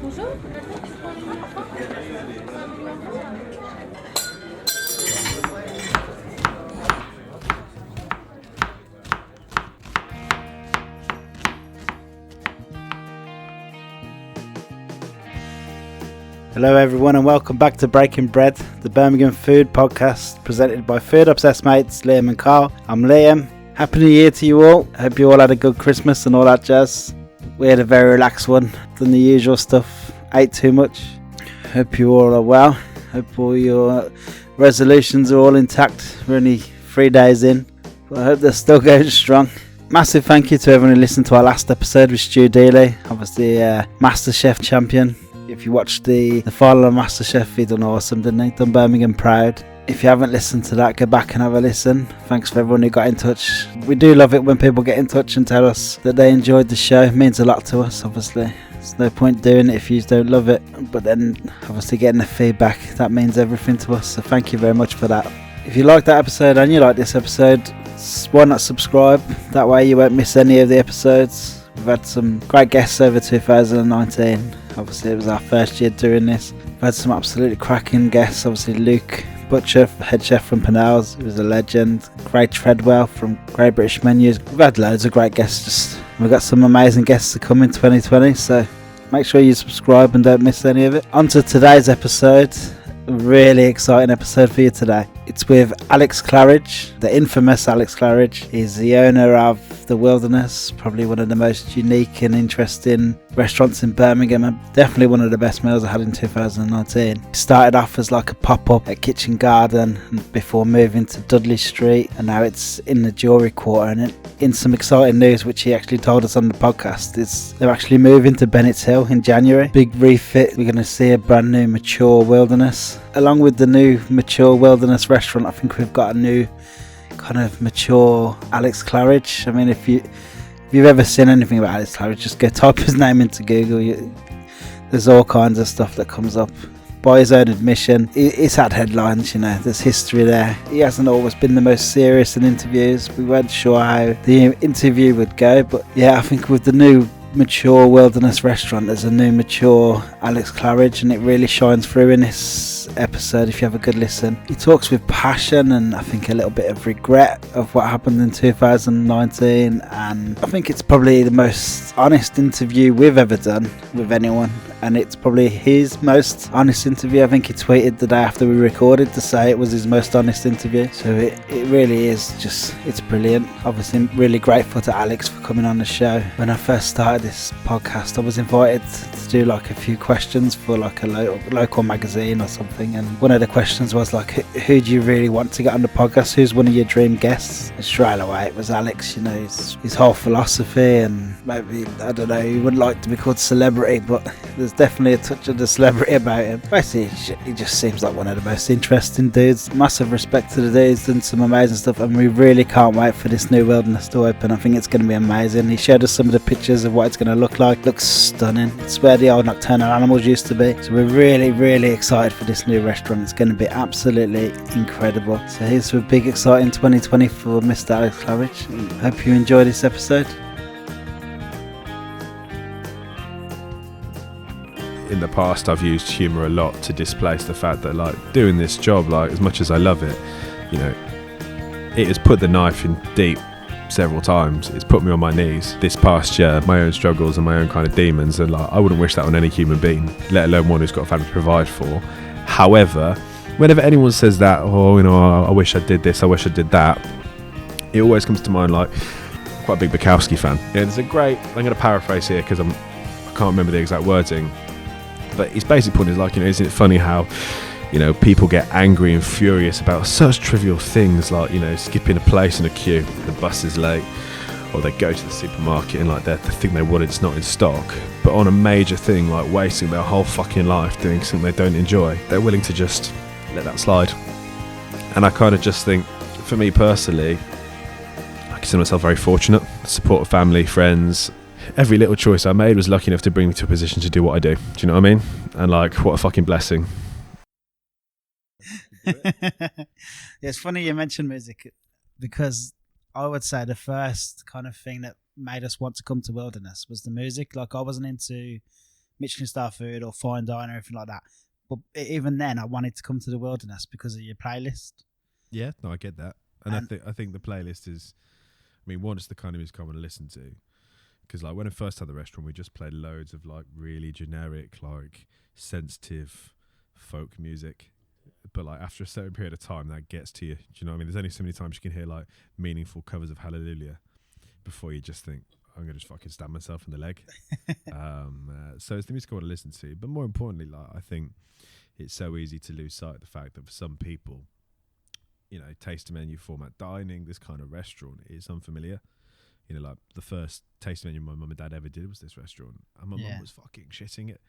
Hello everyone and welcome back to Breaking Bread, the Birmingham food podcast presented by food obsessed mates Liam and Carl. I'm Liam. Happy New Year to you all. Hope you all had a good Christmas and all that jazz. We had a very relaxed one, done the usual stuff, ate too much. Hope you all are well. Hope all your resolutions are all intact. We're only 3 days in, but I hope they're still going strong. Massive thank you to everyone who listened to our last episode with Stu Dealey, obviously MasterChef champion. If you watched the final of MasterChef, he done awesome, didn't he? Done Birmingham proud. If you haven't listened to that, go back and have a listen. Thanks for everyone who got in touch. We do love it when people get in touch and tell us that they enjoyed the show. It means a lot to us, obviously. There's no point doing it if you don't love it. But then, obviously, getting the feedback, that means everything to us. So thank you very much for that. If you like that episode and you like this episode, why not subscribe? That way you won't miss any of the episodes. We've had some great guests over 2019. Obviously, it was our first year doing this. We've had some absolutely cracking guests. Obviously, Luke Butcher, head chef from Pennell's, who was a legend. Craig Treadwell from Great British Menus. We've had loads of great guests. We've got some amazing guests to come in 2020. So make sure you subscribe and don't miss any of it. On to today's episode. A really exciting episode for you today. It's with Alex Claridge, the infamous Alex Claridge. He's the owner of The Wilderness, probably one of the most unique and interesting restaurants in Birmingham, and definitely one of the best meals I had in 2019. He started off as like a pop-up at Kitchen Garden before moving to Dudley Street, and now it's in the Jewellery Quarter. And in some exciting news, which he actually told us on the podcast, is they're actually moving to Bennett's Hill in January. Big refit. We're going to see a brand new mature Wilderness. Along with the new mature Wilderness restaurant, I think we've got a new kind of mature Alex Claridge. I mean, if you've ever seen anything about Alex Claridge, just go type his name into Google. There's all kinds of stuff that comes up. By his own admission, it's had headlines, you know, there's history there. He hasn't always been the most serious in interviews. We weren't sure how the interview would go, but yeah, I think with the new mature Wilderness restaurant, there's a new mature Alex Claridge, and it really shines through in this episode if you have a good listen. He talks with passion and I think a little bit of regret of what happened in 2019, and I think it's probably the most honest interview we've ever done with anyone, and it's probably his most honest interview. I think he tweeted the day after we recorded to say it was his most honest interview, so it really is just, it's brilliant. Obviously really grateful to Alex for coming on the show. When I first started this podcast, I was invited to do like a few questions for like a local magazine or something, and one of the questions was like, who do you really want to get on the podcast? Who's one of your dream guests? And straight away it was Alex. You know, his whole philosophy, and maybe, I don't know, he wouldn't like to be called celebrity, but there's definitely a touch of the celebrity about him. Basically, he just seems like one of the most interesting dudes. Massive respect to the dude. He's done some amazing stuff, and we really can't wait for this new Wilderness to open. I think it's going to be amazing. He showed us some of the pictures of what it's going to look like. Looks stunning. It's where the old Nocturnal Animals used to be, so we're really excited for this new restaurant. It's going to be absolutely incredible. So here's to a big exciting 2020 for Mr. Alex Claridge. Hope you enjoy this episode. In the past, I've used humour a lot to displace the fact that, like, doing this job, like, as much as I love it, you know, it has put the knife in deep several times. It's put me on my knees this past year, my own struggles and my own kind of demons, and like, I wouldn't wish that on any human being, let alone one who's got a family to provide for. However, whenever anyone says that, oh, you know, I wish I did this, I wish I did that, it always comes to mind, like, I'm quite a big Bukowski fan. Yeah, there's a great, I'm going to paraphrase here because I can't remember the exact wording, but his basic point is like, you know, isn't it funny how, you know, people get angry and furious about such trivial things like, you know, skipping a place in a queue, the bus is late, or they go to the supermarket and like the thing they want, it's not in stock. But on a major thing like wasting their whole fucking life doing something they don't enjoy, they're willing to just let that slide. And I kind of just think, for me personally, I consider myself very fortunate. Support of family, friends. Every little choice I made was lucky enough to bring me to a position to do what I do. Do you know what I mean? And like, what a fucking blessing. It's funny you mentioned music, because I would say the first kind of thing that made us want to come to Wilderness was the music. Like, I wasn't into Michelin star food or fine dine or anything like that. But even then, I wanted to come to the wilderness because of your playlist. Yeah, no, I get that, and I think the playlist is, I mean, one, it's the kind of music I want to listen to, because like when I first had the restaurant, we just played loads of like really generic, like sensitive folk music. But like after a certain period of time, that gets to you. Do you know what I mean? There's only so many times you can hear like meaningful covers of Hallelujah before you just think, I'm gonna just fucking stab myself in the leg. So it's the music I want to listen to. But more importantly, like I think it's so easy to lose sight of the fact that for some people, you know, taste menu format dining, this kind of restaurant is unfamiliar. You know, like the first taste menu my mum and dad ever did was this restaurant, and my mum was fucking shitting it.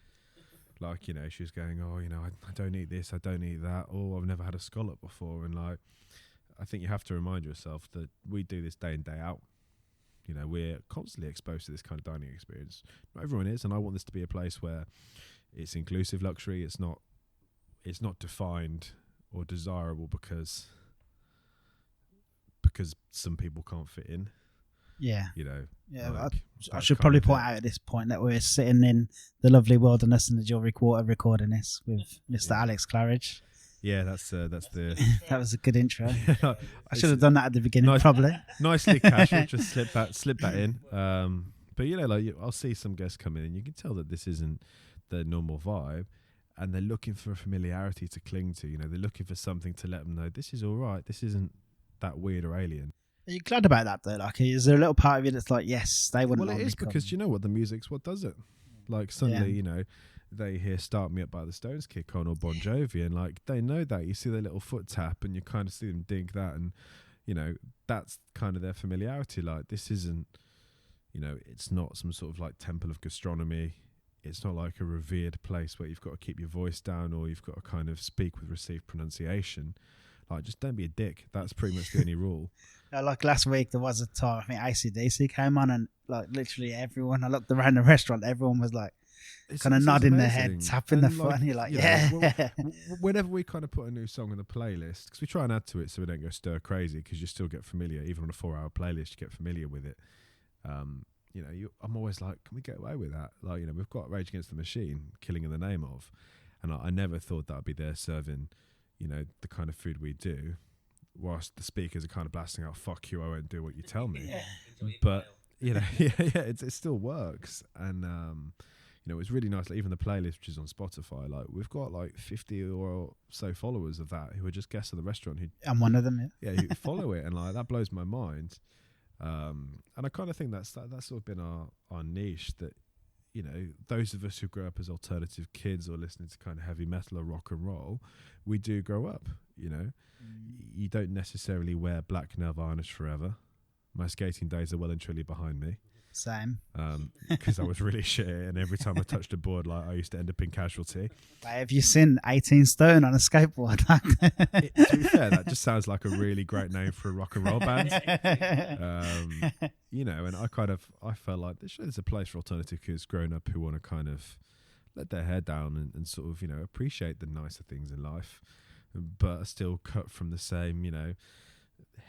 Like, you know, she was going, oh, you know, I don't eat this, I don't eat that. Oh, I've never had a scallop before. And like, I think you have to remind yourself that we do this day in, day out. You know, we're constantly exposed to this kind of dining experience. Not everyone is, and I want this to be a place where it's inclusive luxury. It's not defined or desirable because some people can't fit in. Yeah. You know. Yeah, like, I should probably point out at this point that we're sitting in the lovely wilderness in the Jewellery Quarter recording this with Mr. Alex Claridge. Yeah, that's the. That was a good intro. I should have done that at the beginning, probably. Nicely casual, just slip that in. But you know, like I'll see some guests come in, and you can tell that this isn't their normal vibe, and they're looking for a familiarity to cling to. You know, they're looking for something to let them know this is all right. This isn't that weird or alien. Are you glad about that though? Like, is there a little part of you that's like, yes, they wouldn't? Well, it is because you know what, the music's what does it. Like suddenly, you know, they hear "Start Me Up" by the Stones kick on or Bon Jovi, and like they know that. You see their little foot tap, and you kind of see them dig that, and you know that's kind of their familiarity. Like this isn't, you know, it's not some sort of like temple of gastronomy. It's not like a revered place where you've got to keep your voice down or you've got to kind of speak with received pronunciation. Like, just don't be a dick. That's pretty much the only rule. Like last week, there was a time, I think AC/DC came on, and like literally everyone, I looked around the restaurant, everyone was like kind of nodding their head, tapping their foot, and you're like, yeah. Whenever we kind of put a new song on the playlist, because we try and add to it so we don't go stir crazy, because you still get familiar, even on a 4-hour playlist, you get familiar with it. You know, I'm always like, can we get away with that? Like, you know, we've got Rage Against the Machine, Killing in the Name of, and I never thought that would be there serving, you know, the kind of food we do, whilst the speakers are kind of blasting out, fuck you, I won't do what you tell me. But, you know, it still works. And, you know, it's really nice. Like, even the playlist, which is on Spotify, like we've got like 50 or so followers of that who are just guests of the restaurant. I'm one of them, yeah. Who follow it. And like, that blows my mind. And I kind of think that's sort of been our niche, that, you know, those of us who grew up as alternative kids or listening to kind of heavy metal or rock and roll, we do grow up, you know. You don't necessarily wear black nail varnish forever. My skating days are well and truly behind me. Same. Because I was really shit, and every time I touched a board, like I used to end up in casualty. Have you seen 18 Stone on a skateboard? To be fair, that just sounds like a really great name for a rock and roll band. You know, and I felt like there's a place for alternative kids growing up who want to kind of let their hair down and sort of, you know, appreciate the nicer things in life, but are still cut from the same, you know,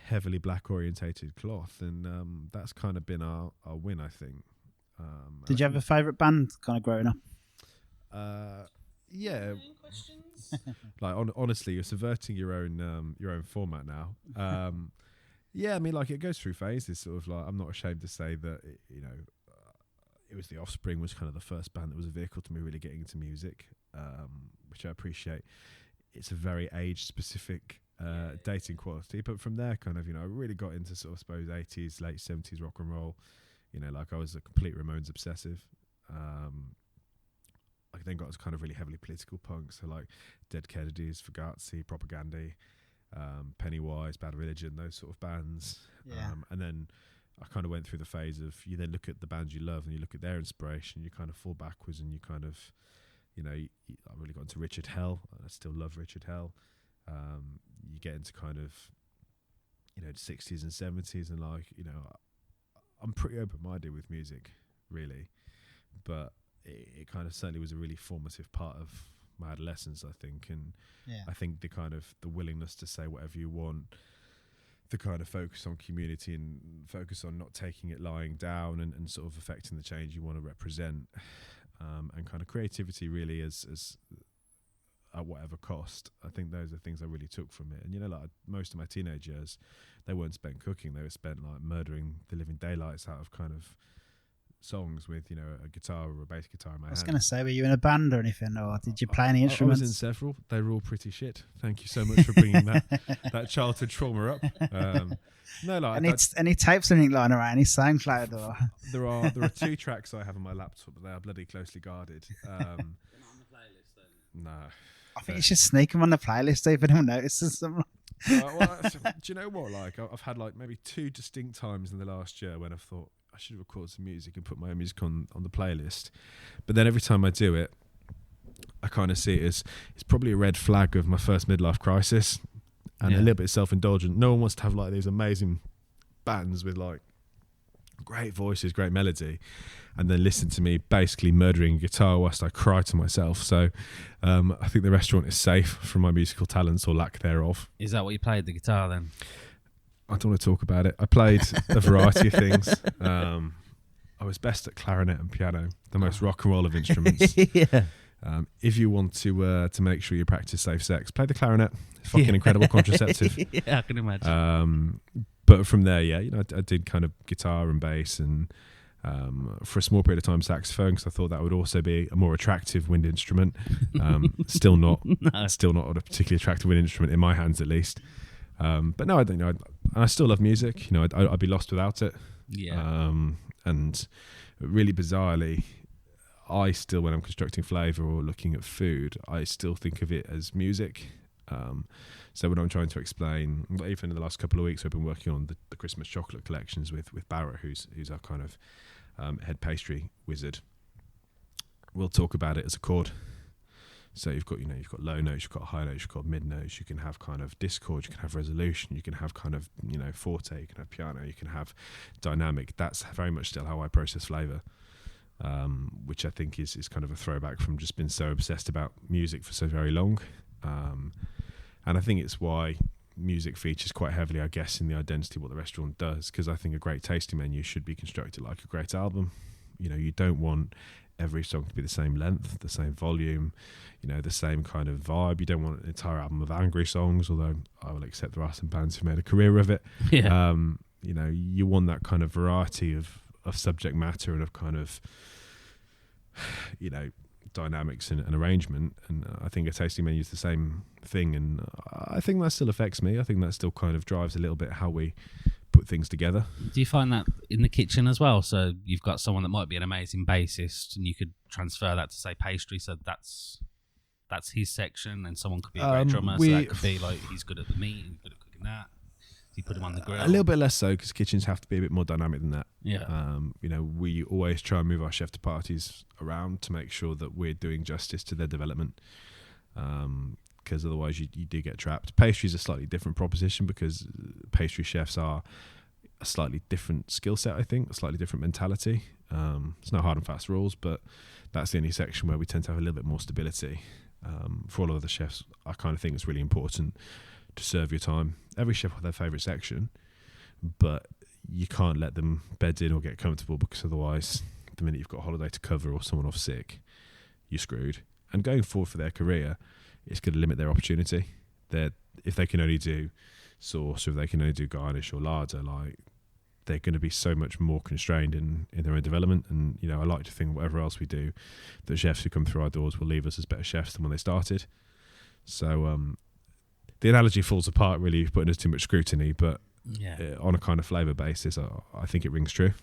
heavily black orientated cloth. And that's kind of been our win, I think. Did you have a favourite band kind of growing up? Yeah. Like honestly, you're subverting your own format now. Yeah, I mean, like, it goes through phases. Sort of like, I'm not ashamed to say that it was The Offspring was kind of the first band that was a vehicle to me really getting into music, which I appreciate. It's a very age specific dating quality, but from there, kind of, you know, I really got into sort of, I suppose, 80s, late 70s rock and roll. You know, like I was a complete Ramones obsessive. I then got kind of really heavily political punk, so like Dead Kennedys, Fugazi, Propaganda, Pennywise, Bad Religion, those sort of bands. Yeah. And then I kind of went through the phase of, you then look at the bands you love and you look at their inspiration, you kind of fall backwards and you kind of, you know, I really got into Richard Hell. I still love Richard Hell. You get into kind of, you know, the 60s and 70s, and like, you know, I'm pretty open-minded with music, really, but it kind of certainly was a really formative part of my adolescence, I think. And I think the kind of the willingness to say whatever you want, the kind of focus on community and focus on not taking it lying down and sort of affecting the change you want to represent. and kind of creativity really as at whatever cost. I think those are things I really took from it. And like most of my teenage years, they weren't spent cooking; they were spent like murdering the living daylights out of kind of songs with a guitar or a bass guitar in my hand. I was going to say, were you in a band or anything, or did you play any instruments? I was in several. They were all pretty shit. Thank you so much for bringing that childhood trauma up. No, like any tapes or anything lying around? Any SoundCloud or? There are 2 tracks I have on my laptop, but they are bloody closely guarded. They're not on the playlist then. No. I think you should sneak them on the playlist if anyone notices them. Do you know what? Like, I've had like maybe 2 distinct times in the last year when I've thought I should have recorded some music and put my own music on the playlist. But then every time I do it, I kind of see it as it's probably a red flag of my first midlife crisis and a little bit self-indulgent. No one wants to have like these amazing bands with like great voices, great melody, and then listen to me basically murdering guitar whilst I cry to myself. So I think the restaurant is safe from my musical talents or lack thereof. Is that what you played, the guitar then? I don't want to talk about it. I played a variety of things. I was best at clarinet and piano, the most rock and roll of instruments. Yeah. If you want to make sure you practice safe sex, play the clarinet. It's fucking incredible contraceptive. Yeah, I can imagine. But from there, I did kind of guitar and bass and for a small period of time saxophone, because I thought that would also be a more attractive wind instrument. Still not a particularly attractive wind instrument in my hands, at least. But no, I don't know. I still love music. I'd be lost without it. Yeah. And really bizarrely, I still, when I'm constructing flavour or looking at food, I still think of it as music. So when I'm trying to explain, even in the last couple of weeks, I've been working on the Christmas chocolate collections with Barrett, who's our kind of head pastry wizard. We'll talk about it as a chord. So you've got low notes, you've got high notes, you've got mid notes. You can have kind of discord, you can have resolution, you can have kind of forte, you can have piano, you can have dynamic. That's very much still how I process flavour, which I think is kind of a throwback from just being so obsessed about music for so very long. And I think it's why music features quite heavily, I guess, in the identity of what the restaurant does, because I think a great tasting menu should be constructed like a great album. You don't want every song to be the same length, the same volume, the same kind of vibe. You don't want an entire album of angry songs, although I will accept there are some bands who made a career of it. Yeah. You want that kind of variety of subject matter and of kind of, dynamics and arrangement. And I think a tasting menu is the same thing. And I think that still affects me. I think that still kind of drives a little bit how we put things together. Do you find that in the kitchen as well? So you've got someone that might be an amazing bassist and you could transfer that to, say, pastry. So that's his section, and someone could be a great drummer. So that could be like, he's good at the meat, he's good at cooking that. You put him on the grill. A little bit less so, because kitchens have to be a bit more dynamic than that. Yeah. We always try and move our chef to parties around to make sure that we're doing justice to their development. Because otherwise you do get trapped. Pastry is a slightly different proposition, because pastry chefs are a slightly different skill set, I think, a slightly different mentality. It's no hard and fast rules, but that's the only section where we tend to have a little bit more stability. For all of the chefs, I kind of think it's really important to serve your time. Every chef has their favourite section, but you can't let them bed in or get comfortable, because otherwise, the minute you've got a holiday to cover or someone off sick, you're screwed. And going forward for their career, it's going to limit their opportunity. If they can only do sauce, or if they can only do garnish or larder, like, they're going to be so much more constrained in their own development. And I like to think whatever else we do, the chefs who come through our doors will leave us as better chefs than when they started. So the analogy falls apart, really, putting us too much scrutiny, but on a kind of flavour basis, I think it rings true.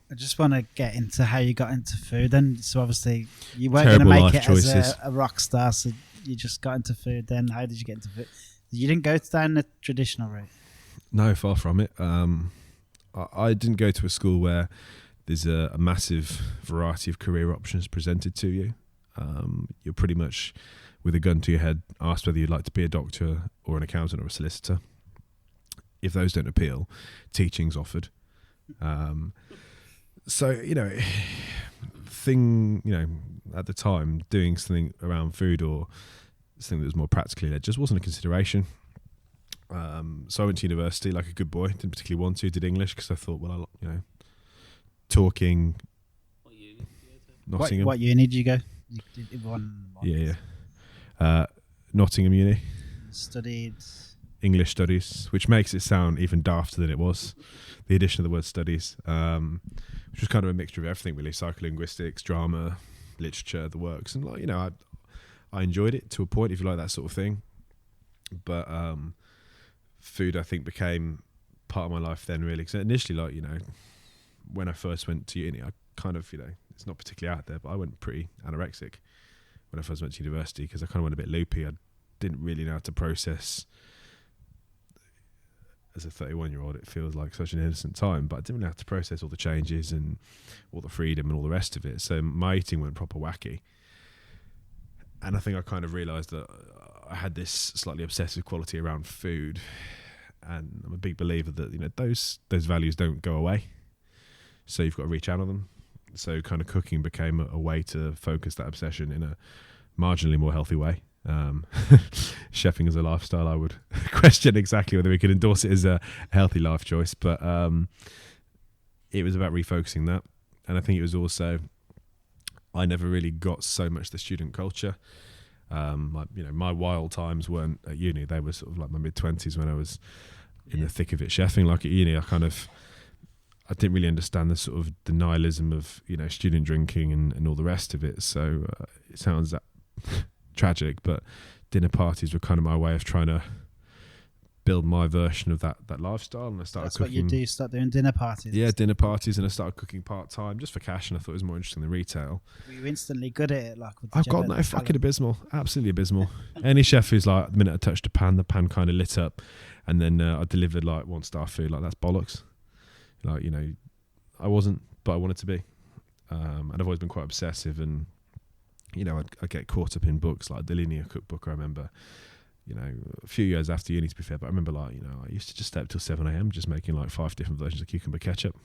I just want to get into how you got into food then. So obviously you weren't going to make it choices. As a rock star, so you just got into food then. How did you get into food? You didn't go down the traditional route? No, far from it. I didn't go to a school where there's a massive variety of career options presented to you. You're pretty much, with a gun to your head, asked whether you'd like to be a doctor or an accountant or a solicitor. If those don't appeal, teaching's offered. So, at the time, doing something around food or something that was more practically led just wasn't a consideration. So I went to university like a good boy. Didn't particularly want to. Did English because I thought, well, talking What uni did you go to? Nottingham. What uni did you go? Nottingham Uni. Studied English studies, which makes it sound even dafter than it was. The addition of the word studies, which was kind of a mixture of everything really: psycholinguistics, drama, literature, the works, and like, you know, I enjoyed it to a point, if you like that sort of thing. But food, I think, became part of my life then, really. Because initially, like, you know, when I first went to uni, I kind of, you know, it's not particularly out there, but I went pretty anorexic when I first went to university because I kind of went a bit loopy. I didn't really know how to process. As a 31-year-old, it feels like such an innocent time, but I didn't really have to process all the changes and all the freedom and all the rest of it. So my eating went proper wacky. And I think I kind of realised that I had this slightly obsessive quality around food. And I'm a big believer that, you know, those values don't go away. So you've got to rechannel them. So kind of cooking became a way to focus that obsession in a marginally more healthy way. Chefing as a lifestyle, I would question exactly whether we could endorse it as a healthy life choice, but it was about refocusing that. And I think it was also, I never really got so much the student culture. My wild times weren't at uni. They were sort of like my mid-20s when I was in the thick of it chefing. Like at uni, I didn't really understand the sort of denialism of, you know, student drinking and all the rest of it. So it sounds that tragic, but dinner parties were kind of my way of trying to build my version of that lifestyle. And I started cooking. That's what you do, start doing dinner parties. Yeah, dinner parties, and I started cooking part-time just for cash, and I thought it was more interesting than retail. Were you instantly good at it? I've got no fucking abysmal, absolutely abysmal. Any chef who's like, the minute I touched the pan kind of lit up, and then I delivered like 1-star food, like that's bollocks. Like, you know, I wasn't, but I wanted to be. And I've always been quite obsessive, and you know, I'd get caught up in books like the Linear Cookbook. I remember, you know, a few years after uni, to be fair, but I remember, like, you know, I used to just stay up till 7 a.m. just making like 5 different versions of cucumber ketchup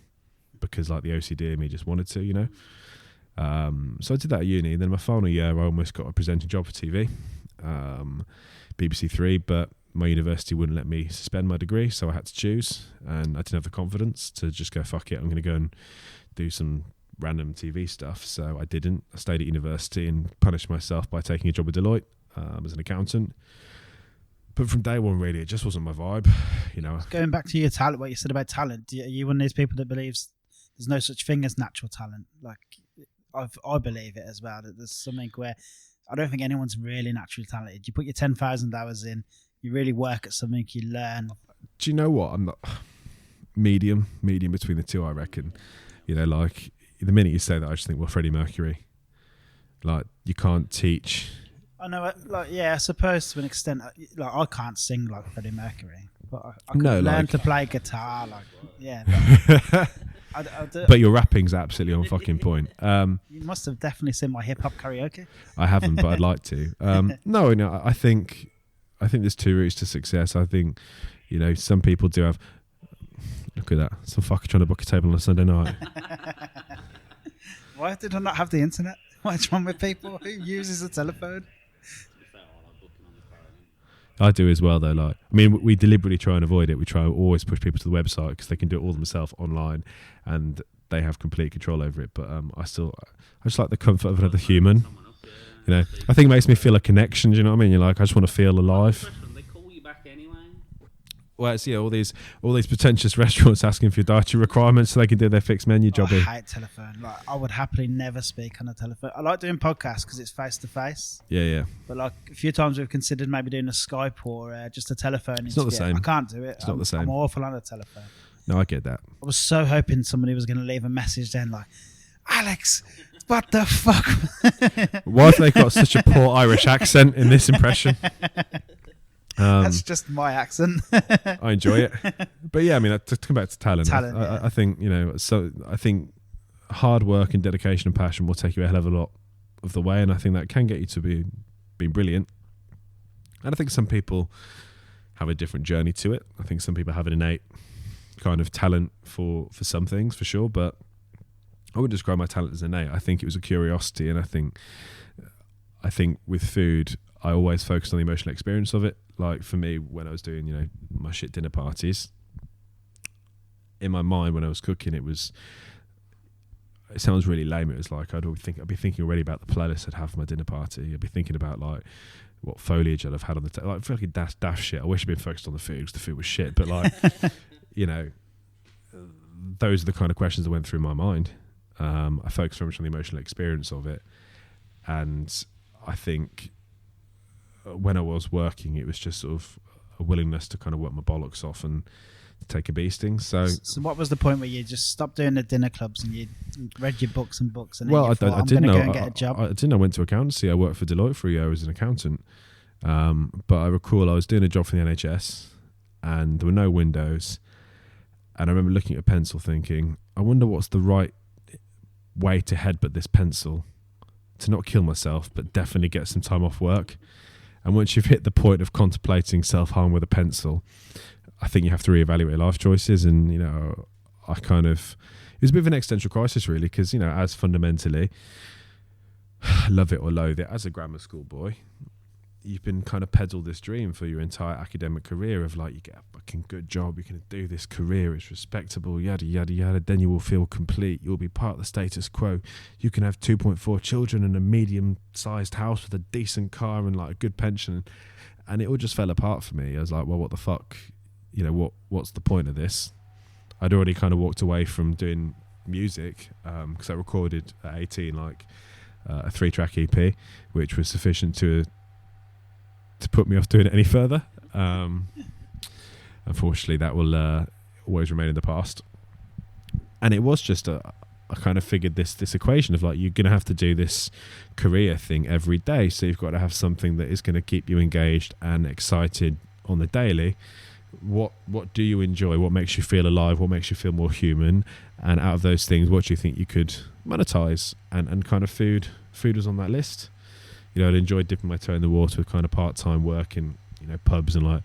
because like the OCD in me just wanted to, you know. So I did that at uni, and then my final year I almost got a presenting job for TV, BBC 3, but my university wouldn't let me suspend my degree, so I had to choose, and I didn't have the confidence to just go, fuck it, I'm going to go and do some random TV stuff. So I didn't. I stayed at university and punished myself by taking a job at Deloitte as an accountant. But from day one, really, it just wasn't my vibe. You know, going back to your talent, what you said about talent, are you one of those people that believes there's no such thing as natural talent? Like, I believe it as well, that there's something where I don't think anyone's really naturally talented. You put your 10,000 hours in, you really work at something, you learn. Do you know what? I'm not medium between the two, I reckon. You know, like, the minute you say that, I just think, well, Freddie Mercury. Like, you can't teach. I know, like, yeah, I suppose to an extent, like, I can't sing like Freddie Mercury, but I can learn to play guitar, like, yeah. But your rapping's absolutely on fucking point. You must have definitely seen my hip hop karaoke. I haven't, but I'd like to. No, I think there's two routes to success. I think, you know, some people do have. Look at that, some fucker trying to book a table on a Sunday night. Why did I not have the internet? What's wrong with people who uses a telephone? I do as well, though. Like, I mean, we deliberately try and avoid it. We try and always push people to the website because they can do it all themselves online, and they have complete control over it. But I just like the comfort of another human. You know, I think it makes me feel a connection. Do you know what I mean? You're like, I just want to feel alive. They call you back anyway. Well, it's, yeah, all these pretentious restaurants asking for your dietary requirements so they can do their fixed menu job. I hate telephone. Like, I would happily never speak on a telephone. I like doing podcasts because it's face to face. Yeah. But like a few times we've considered maybe doing a Skype or just a telephone. It's not the same. I can't do it. It's not the same. I'm awful on a telephone. No, I get that. I was so hoping somebody was going to leave a message then, like, Alex, what the fuck? Why have they got such a poor Irish accent in this impression? That's just my accent. I enjoy it, but yeah, I mean, to come back to talent, I think, you know, so I think hard work and dedication and passion will take you a hell of a lot of the way, and I think that can get you to being brilliant. And I think some people have a different journey to it. I think some people have an innate kind of talent for some things, for sure, but I wouldn't describe my talent as innate. I think it was a curiosity, and I think with food, I always focused on the emotional experience of it. Like, for me, when I was doing, you know, my shit dinner parties, in my mind when I was cooking, it was it sounds really lame. It was like I'd be thinking already about the playlist I'd have for my dinner party. I'd be thinking about like what foliage I'd have had on the table, like fucking daft shit. I wish I'd been focused on the food because the food was shit. But like, you know, those are the kind of questions that went through my mind. I focused very much on the emotional experience of it, and I think when I was working, it was just sort of a willingness to kind of work my bollocks off and take a beasting. So what was the point where you just stopped doing the dinner clubs and you read your books and books? And well, I didn't know. And get a job? I didn't. I went to accountancy. I worked for Deloitte for a year as an accountant. But I recall I was doing a job for the NHS, and there were no windows. And I remember looking at a pencil, thinking, I wonder what's the right way to headbutt this pencil to not kill myself, but definitely get some time off work. And once you've hit the point of contemplating self-harm with a pencil, I think you have to reevaluate life choices. And, you know, it was a bit of an existential crisis, really, because, you know, as fundamentally, love it or loathe it, as a grammar school boy, you've been kind of peddled this dream for your entire academic career of like, you get a fucking good job, you're going to do this career, it's respectable, yada, yada, yada, then you will feel complete, you'll be part of the status quo, you can have 2.4 children and a medium-sized house with a decent car and like a good pension. And it all just fell apart for me. I was like, well, what the fuck? You know, what's the point of this? I'd already kind of walked away from doing music because I recorded at 18 like a 3-track EP, which was sufficient to put me off doing it any further. Unfortunately, that will always remain in the past. And it was just I kind of figured this equation of like, you're going to have to do this career thing every day, so you've got to have something that is going to keep you engaged and excited on the daily. What do you enjoy? What makes you feel alive? What makes you feel more human? And out of those things, what do you think you could monetize? And kind of food was on that list. You know, I'd enjoyed dipping my toe in the water with kind of part-time work in, you know, pubs and like,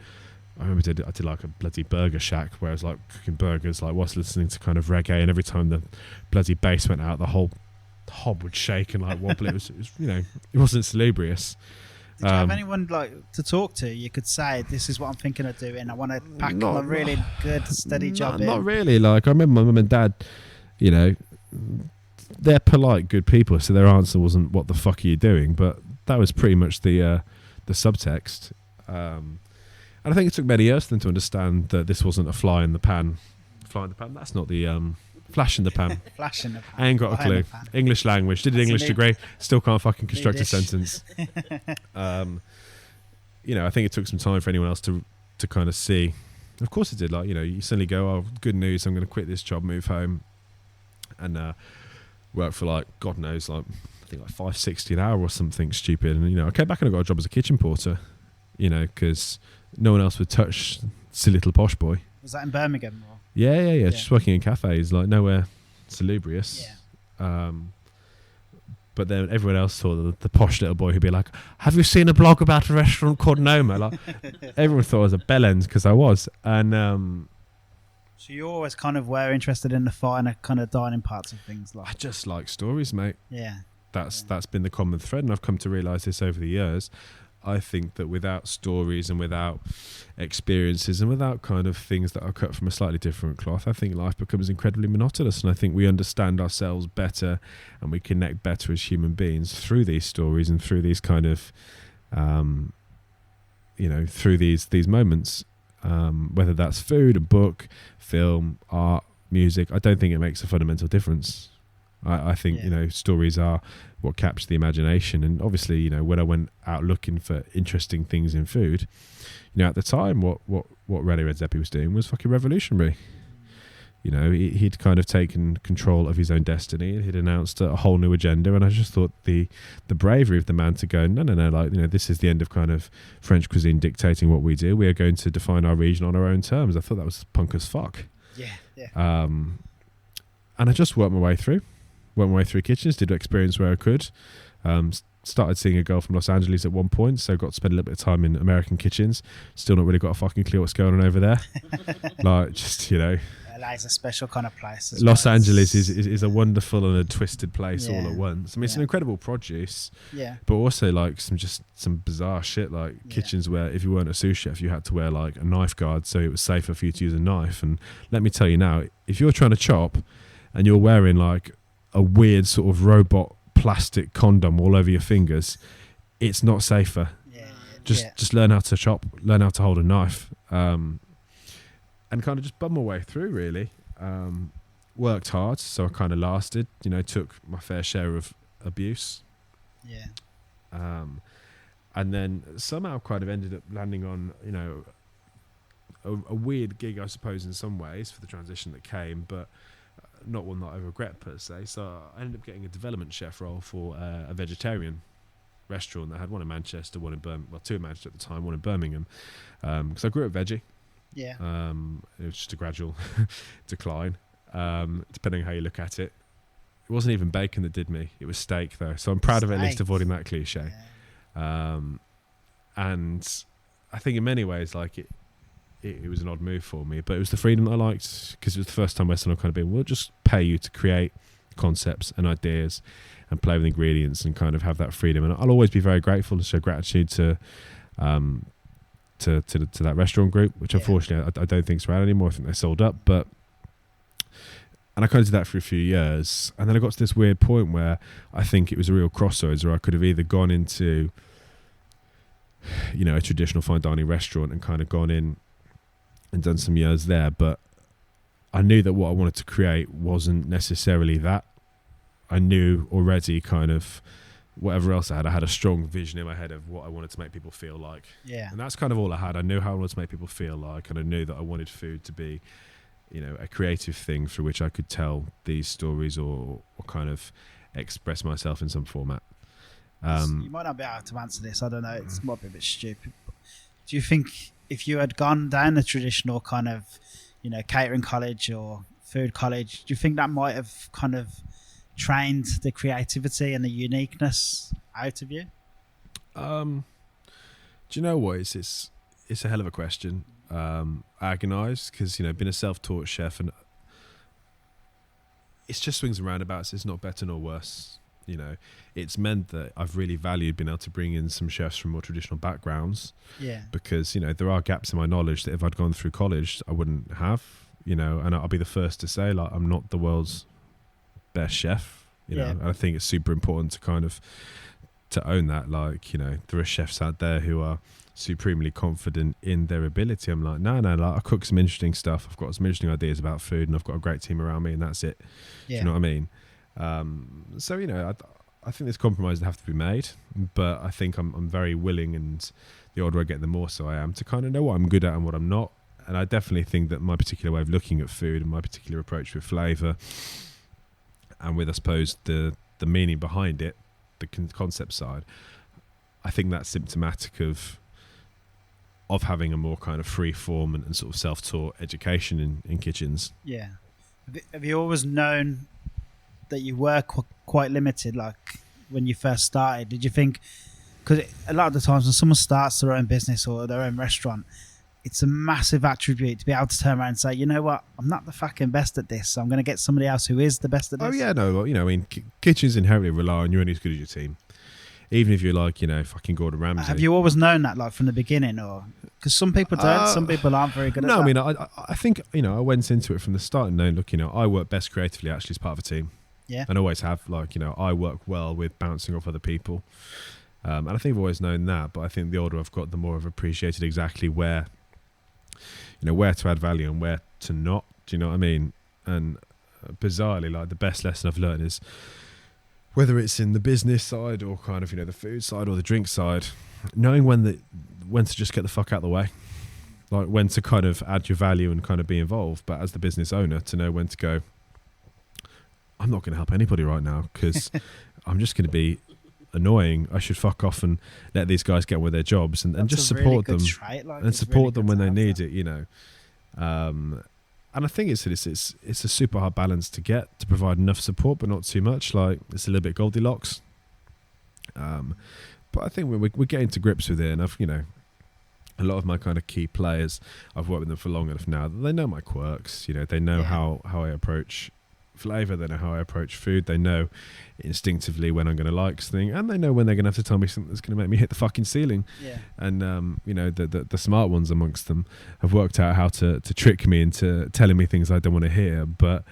I remember I did like a bloody burger shack where I was like cooking burgers, like whilst listening to kind of reggae, and every time the bloody bass went out, the whole hob would shake and like wobble. It was, you know, it wasn't salubrious. Did you have anyone like to talk to? You could say, "This is what I'm thinking of doing. I want to pack a really good, steady job." Not really. Like I remember my mum and dad, you know, they're polite, good people, so their answer wasn't "What the fuck are you doing?" But that was pretty much the subtext. And I think it took many years for them to understand that this wasn't a fly in the pan. Fly in the pan. That's not the flash in the pan. Flash in the pan. I ain't got a clue. English language. Did an English degree. Still can't fucking construct a sentence. You know, I think it took some time for anyone else to kind of see. Of course it did. Like, you know, you suddenly go, oh, good news, I'm going to quit this job, move home, and work for like, God knows, like, I think like $5.60 an hour or something stupid. And, you know, I came back and I got a job as a kitchen porter, you know, because no one else would touch silly little posh boy. Was that in Birmingham? Or? Yeah. Just working in cafes, like nowhere salubrious. Yeah. But then everyone else saw the posh little boy who'd be like, have you seen a blog about a restaurant called Noma? Like, everyone thought I was a bellend because I was. And so you always kind of were interested in the finer kind of dining parts of things. Like, I just like stories, mate. Yeah. That's been the common thread, and I've come to realise this over the years. I think that without stories and without experiences and without kind of things that are cut from a slightly different cloth, I think life becomes incredibly monotonous. And I think we understand ourselves better and we connect better as human beings through these stories and through these kind of, you know, through these moments, whether that's food, a book, film, art, music. I don't think it makes a fundamental difference. I think, you know, stories are what capture the imagination. And obviously, you know, when I went out looking for interesting things in food, you know, at the time, what Rene Redzepi was doing was fucking revolutionary. You know, he'd kind of taken control of his own destiny. He'd announced a whole new agenda. And I just thought the bravery of the man to go, no, like, you know, this is the end of kind of French cuisine dictating what we do. We are going to define our region on our own terms. I thought that was punk as fuck. Yeah. And I just worked my way through kitchens, did experience where I could. Started seeing a girl from Los Angeles at one point, so got to spend a little bit of time in American kitchens. Still not really got a fucking clue what's going on over there. Like, just, you know. LA is a special kind of place. Los Angeles is a wonderful and a twisted place all at once. I mean, it's an incredible produce. Yeah. But also, like, some bizarre shit, like kitchens where if you weren't a sous chef, you had to wear, like, a knife guard so it was safer for you to use a knife. And let me tell you now, if you're trying to chop and you're wearing, like, a weird sort of robot plastic condom all over your fingers, it's not safer. Just learn how to chop, learn how to hold a knife, and kind of just bum my way through, really. Worked hard, so I kind of lasted, took my fair share of abuse. And then somehow kind of ended up landing on, a weird gig, I suppose, in some ways for the transition that came, but not one that I regret per se. So I ended up getting a development chef role for a vegetarian restaurant that had one in Manchester, one in Birmingham, well, two in Manchester at the time, one in Birmingham, because I grew up veggie. It was just a gradual decline, depending on how you look at it. It wasn't even bacon that did me, it was steak though, so I'm proud of at least avoiding that cliche. And I think in many ways, like it was an odd move for me, but it was the freedom that I liked, because it was the first time where someone kind of been, we'll just pay you to create concepts and ideas and play with ingredients and kind of have that freedom. And I'll always be very grateful and show gratitude to that restaurant group, which unfortunately I don't think is around anymore. I think they sold up, and I kind of did that for a few years, and then I got to this weird point where I think it was a real crossroads, where I could have either gone into a traditional fine dining restaurant and kind of gone in and done some years there, but I knew that what I wanted to create wasn't necessarily that. I knew already kind of whatever else I had a strong vision in my head of what I wanted to make people feel like. And that's kind of all I had. I knew how I wanted to make people feel like, and I knew that I wanted food to be, a creative thing through which I could tell these stories or kind of express myself in some format. You might not be able to answer this, I don't know, it might be a bit stupid. Do you think if you had gone down the traditional kind of, catering college or food college, do you think that might have kind of trained the creativity and the uniqueness out of you? Do you know what? It's a hell of a question. Agonised, because being a self-taught chef, and it's just swings and roundabouts. It's not better nor worse. It's meant that I've really valued being able to bring in some chefs from more traditional backgrounds. Because there are gaps in my knowledge that if I'd gone through college I wouldn't have. And I'll be the first to say, like, I'm not the world's best chef. And I think it's super important to kind of to own that. Like, there are chefs out there who are supremely confident in their ability. I'm like, no, like, I cook some interesting stuff. I've got some interesting ideas about food, and I've got a great team around me, and that's it. Do you know what I mean? So I think there's compromises that have to be made, but I think I'm very willing, and the older I get, the more so I am, to kind of know what I'm good at and what I'm not. And I definitely think that my particular way of looking at food and my particular approach with flavour, and with, I suppose, the meaning behind it, the concept side, I think that's symptomatic of having a more kind of free form and sort of self-taught education in kitchens. Have you always known that you were quite limited, like when you first started? Did you think, because a lot of the times when someone starts their own business or their own restaurant, it's a massive attribute to be able to turn around and say, you know what, I'm not the fucking best at this, so I'm going to get somebody else who is the best at this. Kitchens inherently rely on you're only as good as your team. Even if you're like, fucking Gordon Ramsay. Have you always known that, like, from the beginning? Or because some people don't, some people aren't very good at that. No, I mean, I think, I went into it from the start and knowing, look, I work best creatively actually as part of a team. And always have. Like, I work well with bouncing off other people. And I think I've always known that, but I think the older I've got, the more I've appreciated exactly where to add value and where to not. Do you know what I mean? And bizarrely, like, the best lesson I've learned is, whether it's in the business side or kind of, the food side or the drink side, knowing when to just get the fuck out of the way. Like, when to kind of add your value and kind of be involved. But as the business owner, to know when to go, I'm not going to help anybody right now because I'm just going to be annoying. I should fuck off and let these guys get on with their jobs and just support them. And support them when they need it, And I think it's a super hard balance to get, to provide enough support but not too much. Like, it's a little bit Goldilocks. But I think we're getting to grips with it, and I've, a lot of my kind of key players, I've worked with them for long enough now that they know my quirks. They know how I approach flavour, they know how I approach food, they know instinctively when I'm going to like something, and they know when they're going to have to tell me something that's going to make me hit the fucking ceiling. And the smart ones amongst them have worked out how to trick me into telling me things I don't want to hear. But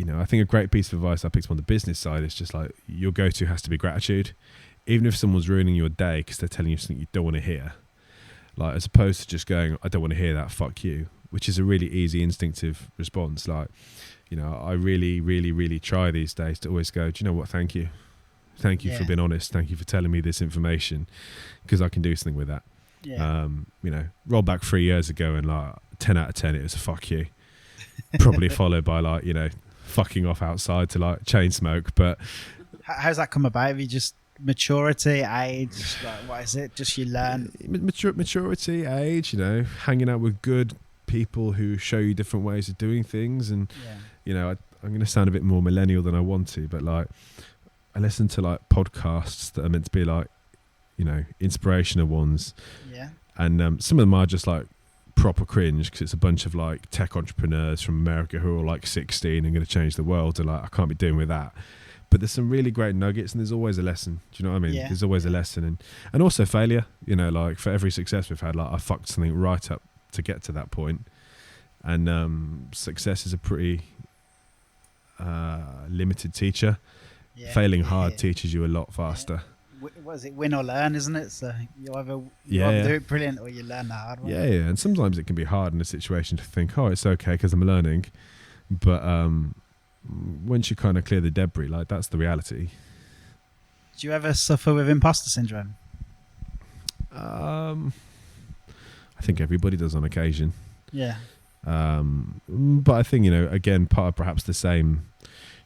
I think a great piece of advice I picked up on the business side is just like, your go-to has to be gratitude. Even if someone's ruining your day because they're telling you something you don't want to hear, like, as opposed to just going, I don't want to hear that, fuck you, which is a really easy instinctive response. Like, I really, really, really try these days to always go, do you know what, thank you for being honest, thank you for telling me this information, because I can do something with that. Roll back 3 years ago and like 10 out of 10 it was a fuck you, probably followed by like, fucking off outside to like chain smoke. But how's that come about? Have you just maturity, age, like, what is it, just you learn? Maturity, age, hanging out with good people who show you different ways of doing things. And I'm going to sound a bit more millennial than I want to, but like, I listen to like podcasts that are meant to be like, inspirational ones, and some of them are just like proper cringe because it's a bunch of like tech entrepreneurs from America who are all like 16 and going to change the world, and like, I can't be doing with that. But there's some really great nuggets, and there's always a lesson. Do you know what I mean? There's always a lesson, and also failure. Like, for every success we've had, like, I fucked something right up to get to that point. And success is a pretty limited teacher. Failing hard teaches you a lot faster. What is it, win or learn, isn't it? So you either do it brilliant or you learn the hard way. Yeah, and sometimes it can be hard in a situation to think, oh, it's okay because I'm learning. But once you kind of clear the debris, like, that's the reality. Do you ever suffer with imposter syndrome? I think everybody does on occasion. Yeah. But I think, again, part of perhaps the same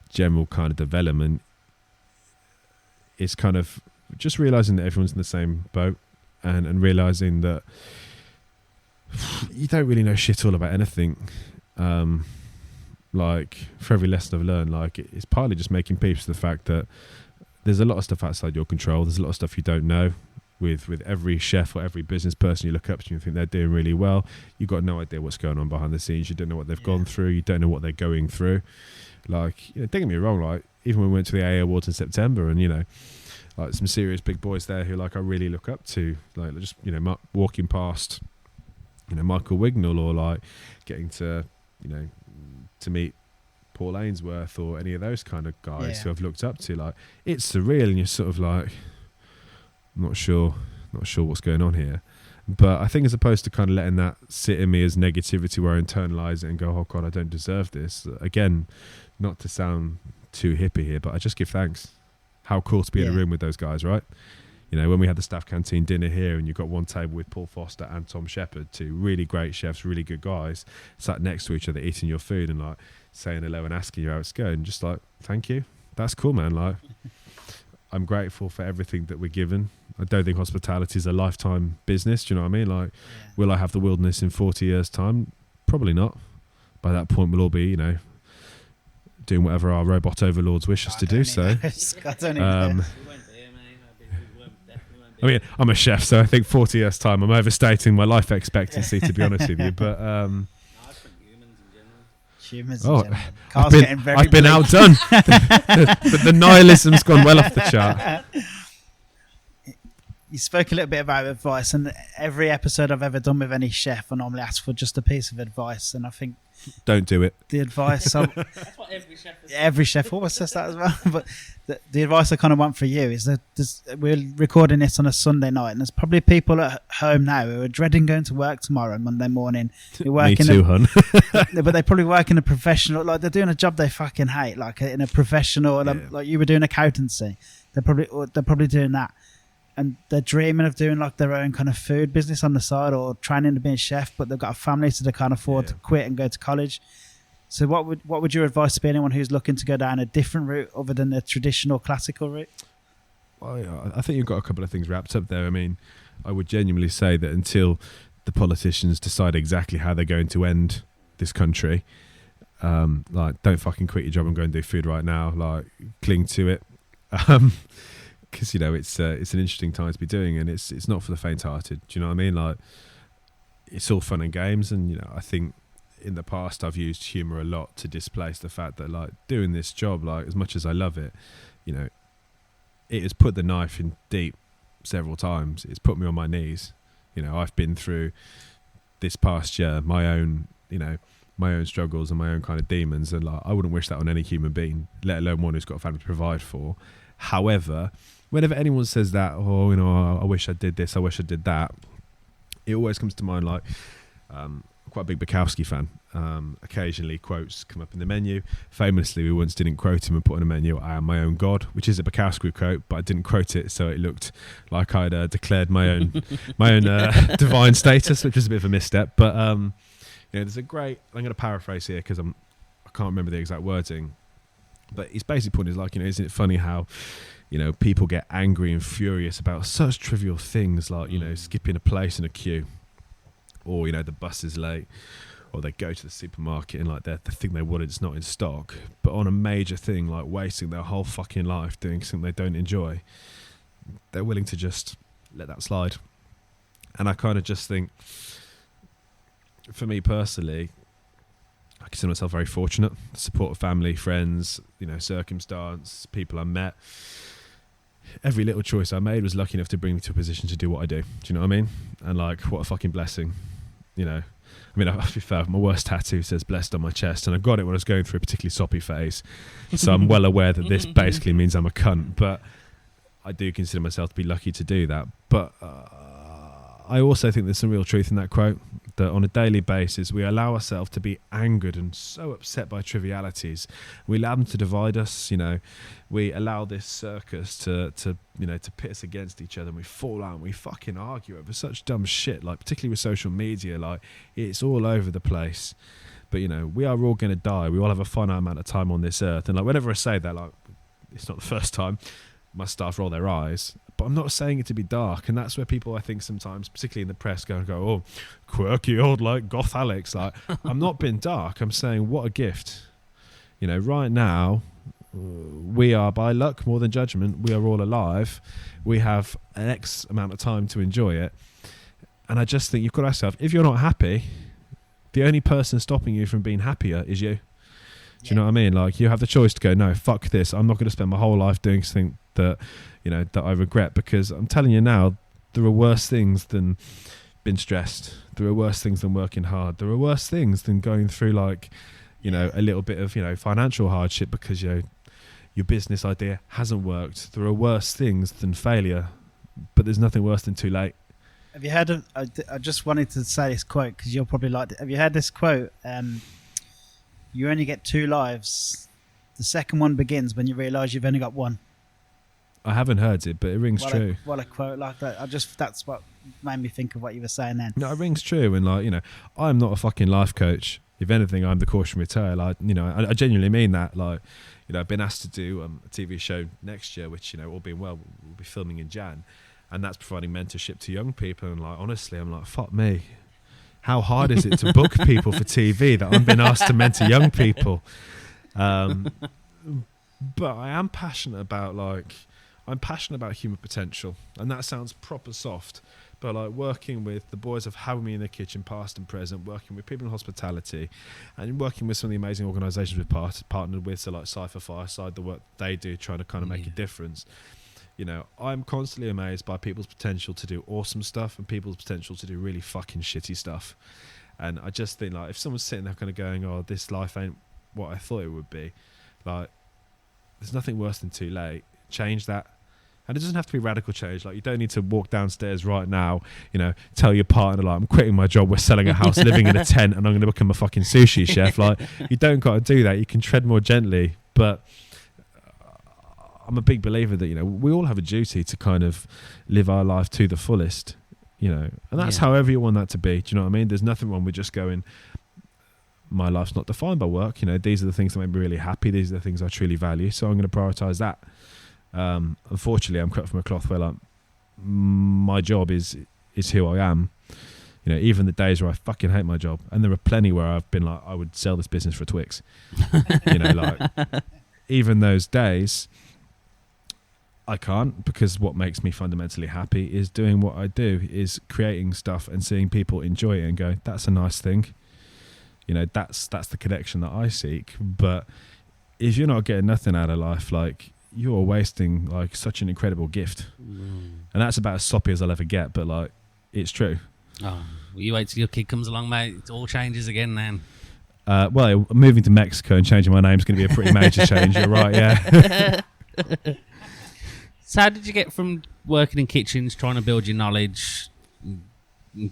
general kind of development is kind of just realizing that everyone's in the same boat, and realizing that you don't really know shit all about anything. Like, for every lesson I've learned, like, it's partly just making peace with the fact that there's a lot of stuff outside your control. There's a lot of stuff you don't know. With every chef or every business person you look up to, you think they're doing really well. You've got no idea what's going on behind the scenes. You don't know what they've gone through. You don't know what they're going through. Like, don't get me wrong, like, even when we went to the AA Awards in September, and, like, some serious big boys there who, like, I really look up to, like, just, walking past, Michael Wignall, or like getting to, to meet Paul Ainsworth or any of those kind of guys who I've looked up to. Like, it's surreal, and you're sort of like, not sure what's going on here. But I think, as opposed to kind of letting that sit in me as negativity, where I internalize it and go, oh God, I don't deserve this. Again, not to sound too hippie here, but I just give thanks. How cool to be in a room with those guys, right? When we had the staff canteen dinner here, and you've got one table with Paul Foster and Tom Shepherd, two really great chefs, really good guys, sat next to each other eating your food and like saying hello and asking you how it's going. Just like, thank you. That's cool, man. Like, I'm grateful for everything that we're given. I don't think hospitality is a lifetime business. Do you know what I mean? Like, will I have the wilderness in 40 years' time? Probably not. By that point, we'll all be, doing whatever our robot overlords wish us to do. So, I mean, I'm a chef, so I think 40 years' time, I'm overstating my life expectancy, to be honest with you. But humans oh, in general. I've been outdone. The nihilism's gone well off the chart. You spoke a little bit about advice, and every episode I've ever done with any chef, I normally ask for just a piece of advice, and I think don't do it. The advice that's what every chef says. Every chef always says that as well. But the advice I kind of want for you is that we're recording this on a Sunday night, and there's probably people at home now who are dreading going to work tomorrow, Monday morning. Me too, hun. But they probably work in a professional, like, they're doing a job they fucking hate, like in a professional, like you were doing accountancy. They're probably doing that. And they're dreaming of doing like their own kind of food business on the side, or training to be a chef, but they've got a family, so they can't afford to quit and go to college. So what would your advice be, anyone who's looking to go down a different route other than the traditional classical route? Well, I think you've got a couple of things wrapped up there. I mean, I would genuinely say that until the politicians decide exactly how they're going to end this country, like, don't fucking quit your job and go and do food right now. Like, cling to it. Because it's an interesting time to be doing, and it's not for the faint-hearted. Do you know what I mean? Like, it's all fun and games, and I think in the past I've used humour a lot to displace the fact that, like, doing this job, like, as much as I love it, it has put the knife in deep several times. It's put me on my knees. I've been through this past year my own my own struggles and my own kind of demons, and like I wouldn't wish that on any human being, let alone one who's got a family to provide for. However, whenever anyone says that, oh, you know, I wish I did this, I wish I did that, it always comes to mind, like, I'm quite a big Bukowski fan. Occasionally quotes come up in the menu. Famously, we once didn't quote him and put on a menu, I am my own God, which is a Bukowski quote, but I didn't quote it, so it looked like I'd declared my own divine status, which was a bit of a misstep. But you know, there's a great, I'm going to paraphrase here because I can't remember the exact wording, but his basic point is like, you know, isn't it funny how, you know, people get angry and furious about such trivial things like, you know, skipping a place in a queue, or, you know, the bus is late, or they go to the supermarket and like the thing they wanted is not in stock. But on a major thing like wasting their whole fucking life doing something they don't enjoy, they're willing to just let that slide. And I kind of just think, for me personally, I consider myself very fortunate. The support of family, friends, you know, circumstance, people I met. Every little choice I made was lucky enough to bring me to a position to do what I do. Do you know what I mean? And like, what a fucking blessing, you know. I mean, I'll be fair, my worst tattoo says blessed on my chest, and I got it when I was going through a particularly soppy phase. So I'm well aware that this basically means I'm a cunt, but I do consider myself to be lucky to do that. But I also think there's some real truth in that quote, that on a daily basis we allow ourselves to be angered and so upset by trivialities. We allow them to divide us, you know. We allow this circus to you know, to pit us against each other, and we fall out and we fucking argue over such dumb shit, like particularly with social media, like it's all over the place. But you know, we are all going to die. We all have a finite amount of time on this earth, and like whenever I say that, like, it's not the first time my staff roll their eyes, but I'm not saying it to be dark. And that's where people, I think sometimes, particularly in the press, go, oh, quirky old like goth Alex. Like, I'm not being dark. I'm saying what a gift. You know, right now, we are, by luck more than judgment, we are all alive. We have an X amount of time to enjoy it. And I just think you've got to ask yourself, if you're not happy, the only person stopping you from being happier is you. Do you know what I mean? Like, you have the choice to go, no, fuck this. I'm not going to spend my whole life doing something that, you know, that I regret, because I'm telling you now, there are worse things than being stressed. There are worse things than working hard. There are worse things than going through, like, you know, a little bit of, you know, financial hardship because, you know, your business idea hasn't worked. There are worse things than failure, but there's nothing worse than too late. Have you heard of, I just wanted to say this quote because you'll probably like it. Have you heard this quote? You only get 2 lives. The second one begins when you realise you've only got one. I haven't heard it, but it rings true. What a quote like that. That's what made me think of what you were saying then. No, it rings true. And like, you know, I'm not a fucking life coach. If anything, I'm the cautionary tale. I genuinely mean that. Like, you know, I've been asked to do a TV show next year, which, you know, all being well, we'll be filming in Jan. And that's providing mentorship to young people. And like, honestly, I'm like, fuck me. How hard is it to book people for TV that I'm being asked to mentor young people? But I am passionate about, like, I'm passionate about human potential. And that sounds proper soft. But like working with the boys of How Me in the Kitchen, past and present, working with people in hospitality, and working with some of the amazing organisations we've partnered with, so like Cypher Fireside, the work they do, trying to kind of make a difference. You know, I'm constantly amazed by people's potential to do awesome stuff and people's potential to do really fucking shitty stuff. And I just think, like, if someone's sitting there kind of going, oh, this life ain't what I thought it would be, like, there's nothing worse than too late. Change that. And it doesn't have to be radical change. Like, you don't need to walk downstairs right now, you know, tell your partner, like, I'm quitting my job, we're selling a house, living in a tent, and I'm going to become a fucking sushi chef. Like, you don't got to do that. You can tread more gently. But I'm a big believer that, you know, we all have a duty to kind of live our life to the fullest, you know, and that's however you want that to be. Do you know what I mean? There's nothing wrong with just going, my life's not defined by work. You know, these are the things that make me really happy. These are the things I truly value. So I'm going to prioritize that. Unfortunately, I'm cut from a cloth where, like, my job is who I am. You know, even the days where I fucking hate my job, and there are plenty where I've been like, I would sell this business for a Twix. You know, like, even those days, I can't, because what makes me fundamentally happy is doing what I do, is creating stuff and seeing people enjoy it and go, that's a nice thing. You know, that's the connection that I seek. But if you're not getting nothing out of life, like, you're wasting, like, such an incredible gift. And that's about as soppy as I'll ever get, but, like, it's true. Oh, well, you wait till your kid comes along, mate. It all changes again then. Well, moving to Mexico and changing my name is going to be a pretty major change. You're right, yeah. So how did you get from working in kitchens, trying to build your knowledge,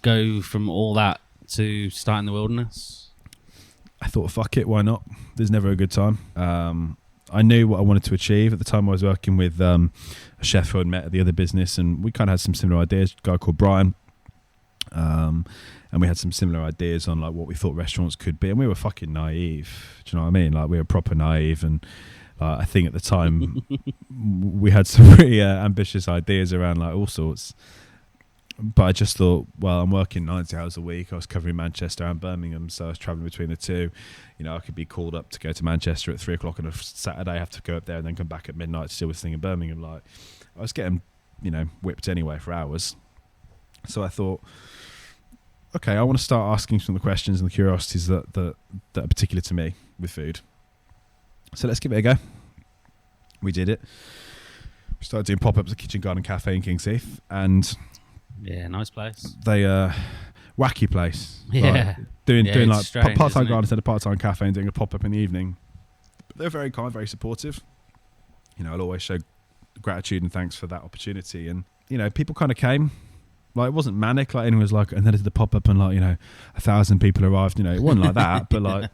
go from all that to starting the wilderness? I thought, fuck it, why not? There's never a good time. I knew what I wanted to achieve. At the time I was working with a chef who I'd met at the other business, and we kind of had some similar ideas, a guy called Brian. And we had some similar ideas on like what we thought restaurants could be, and we were fucking naive. Do you know what I mean? Like, we were proper naive, and I think at the time we had some pretty ambitious ideas around like all sorts. But I just thought, well, I'm working 90 hours a week. I was covering Manchester and Birmingham, so I was travelling between the two. You know, I could be called up to go to Manchester at 3 o'clock on a Saturday, have to go up there and then come back at midnight to still with thing in Birmingham. Like, I was getting, whipped anyway for hours. So I thought, okay, I want to start asking some of the questions and the curiosities that are particular to me with food. So let's give it a go. We did it. We started doing pop-ups at Kitchen Garden Cafe in King's Heath, and yeah, nice place. They wacky place. Yeah, like, doing like strange, part-time garden instead of part-time cafe, and doing a pop-up in the evening. But they're very kind, very supportive. I'll always show gratitude and thanks for that opportunity. And people kind of came. Like, it wasn't manic. Like, anyone was like, and then I did the pop-up, and 1,000 people arrived. It wasn't like that, but like,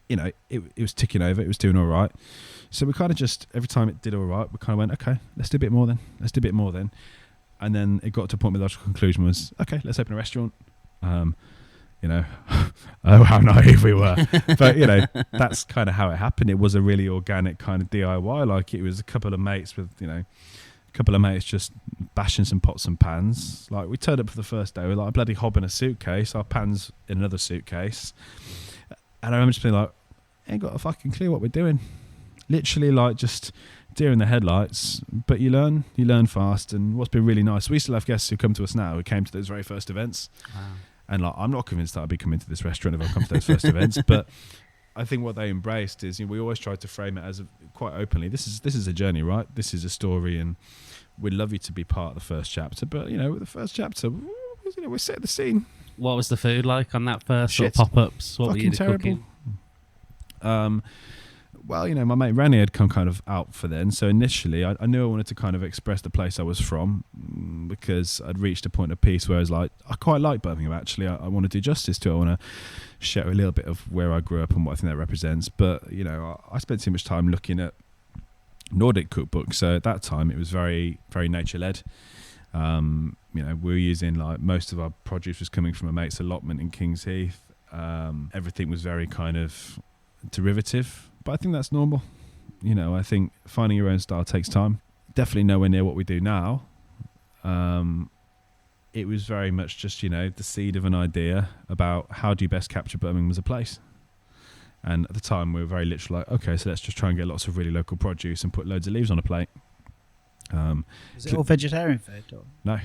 it was ticking over. It was doing all right. So we kind of just, every time it did all right, we kind of went, okay, let's do a bit more then. And then it got to a point where the logical conclusion was, okay, let's open a restaurant. Oh, how naive we were. But, that's kind of how it happened. It was a really organic kind of DIY. Like, it was a couple of mates just bashing some pots and pans. Like, we turned up for the first day with like a bloody hob in a suitcase, our pans in another suitcase. And I remember just being like, I ain't got a fucking clue what we're doing. Literally, like, just deer in the headlights. But you learn fast. And what's been really nice, we still have guests who come to us now who came to those very first events. Wow. And like, I'm not convinced that I'd be coming to this restaurant if I come to those first events. But I think what they embraced is, we always tried to frame it as quite openly. This is a journey, right? This is a story, and we'd love you to be part of the first chapter. But with the first chapter, we're setting the scene. What was the food like on that first Shit. sort of pop-ups? What Fucking were you terrible. cooking? Well, my mate Ranny had come kind of out for then. So initially, I knew I wanted to kind of express the place I was from, because I'd reached a point of peace where I was like, I quite like Birmingham, actually. I want to do justice to it. I want to share a little bit of where I grew up and what I think that represents. But, I spent too much time looking at Nordic cookbooks. So at that time, it was very, very nature-led. We were using, like, most of our produce was coming from a mate's allotment in King's Heath. Everything was very kind of derivative. But I think that's normal. I think finding your own style takes time. Definitely nowhere near what we do now. It was very much just, the seed of an idea about how do you best capture Birmingham as a place. And at the time, we were very literally like, okay, so let's just try and get lots of really local produce and put loads of leaves on a plate. Is it all vegetarian food? Or? No.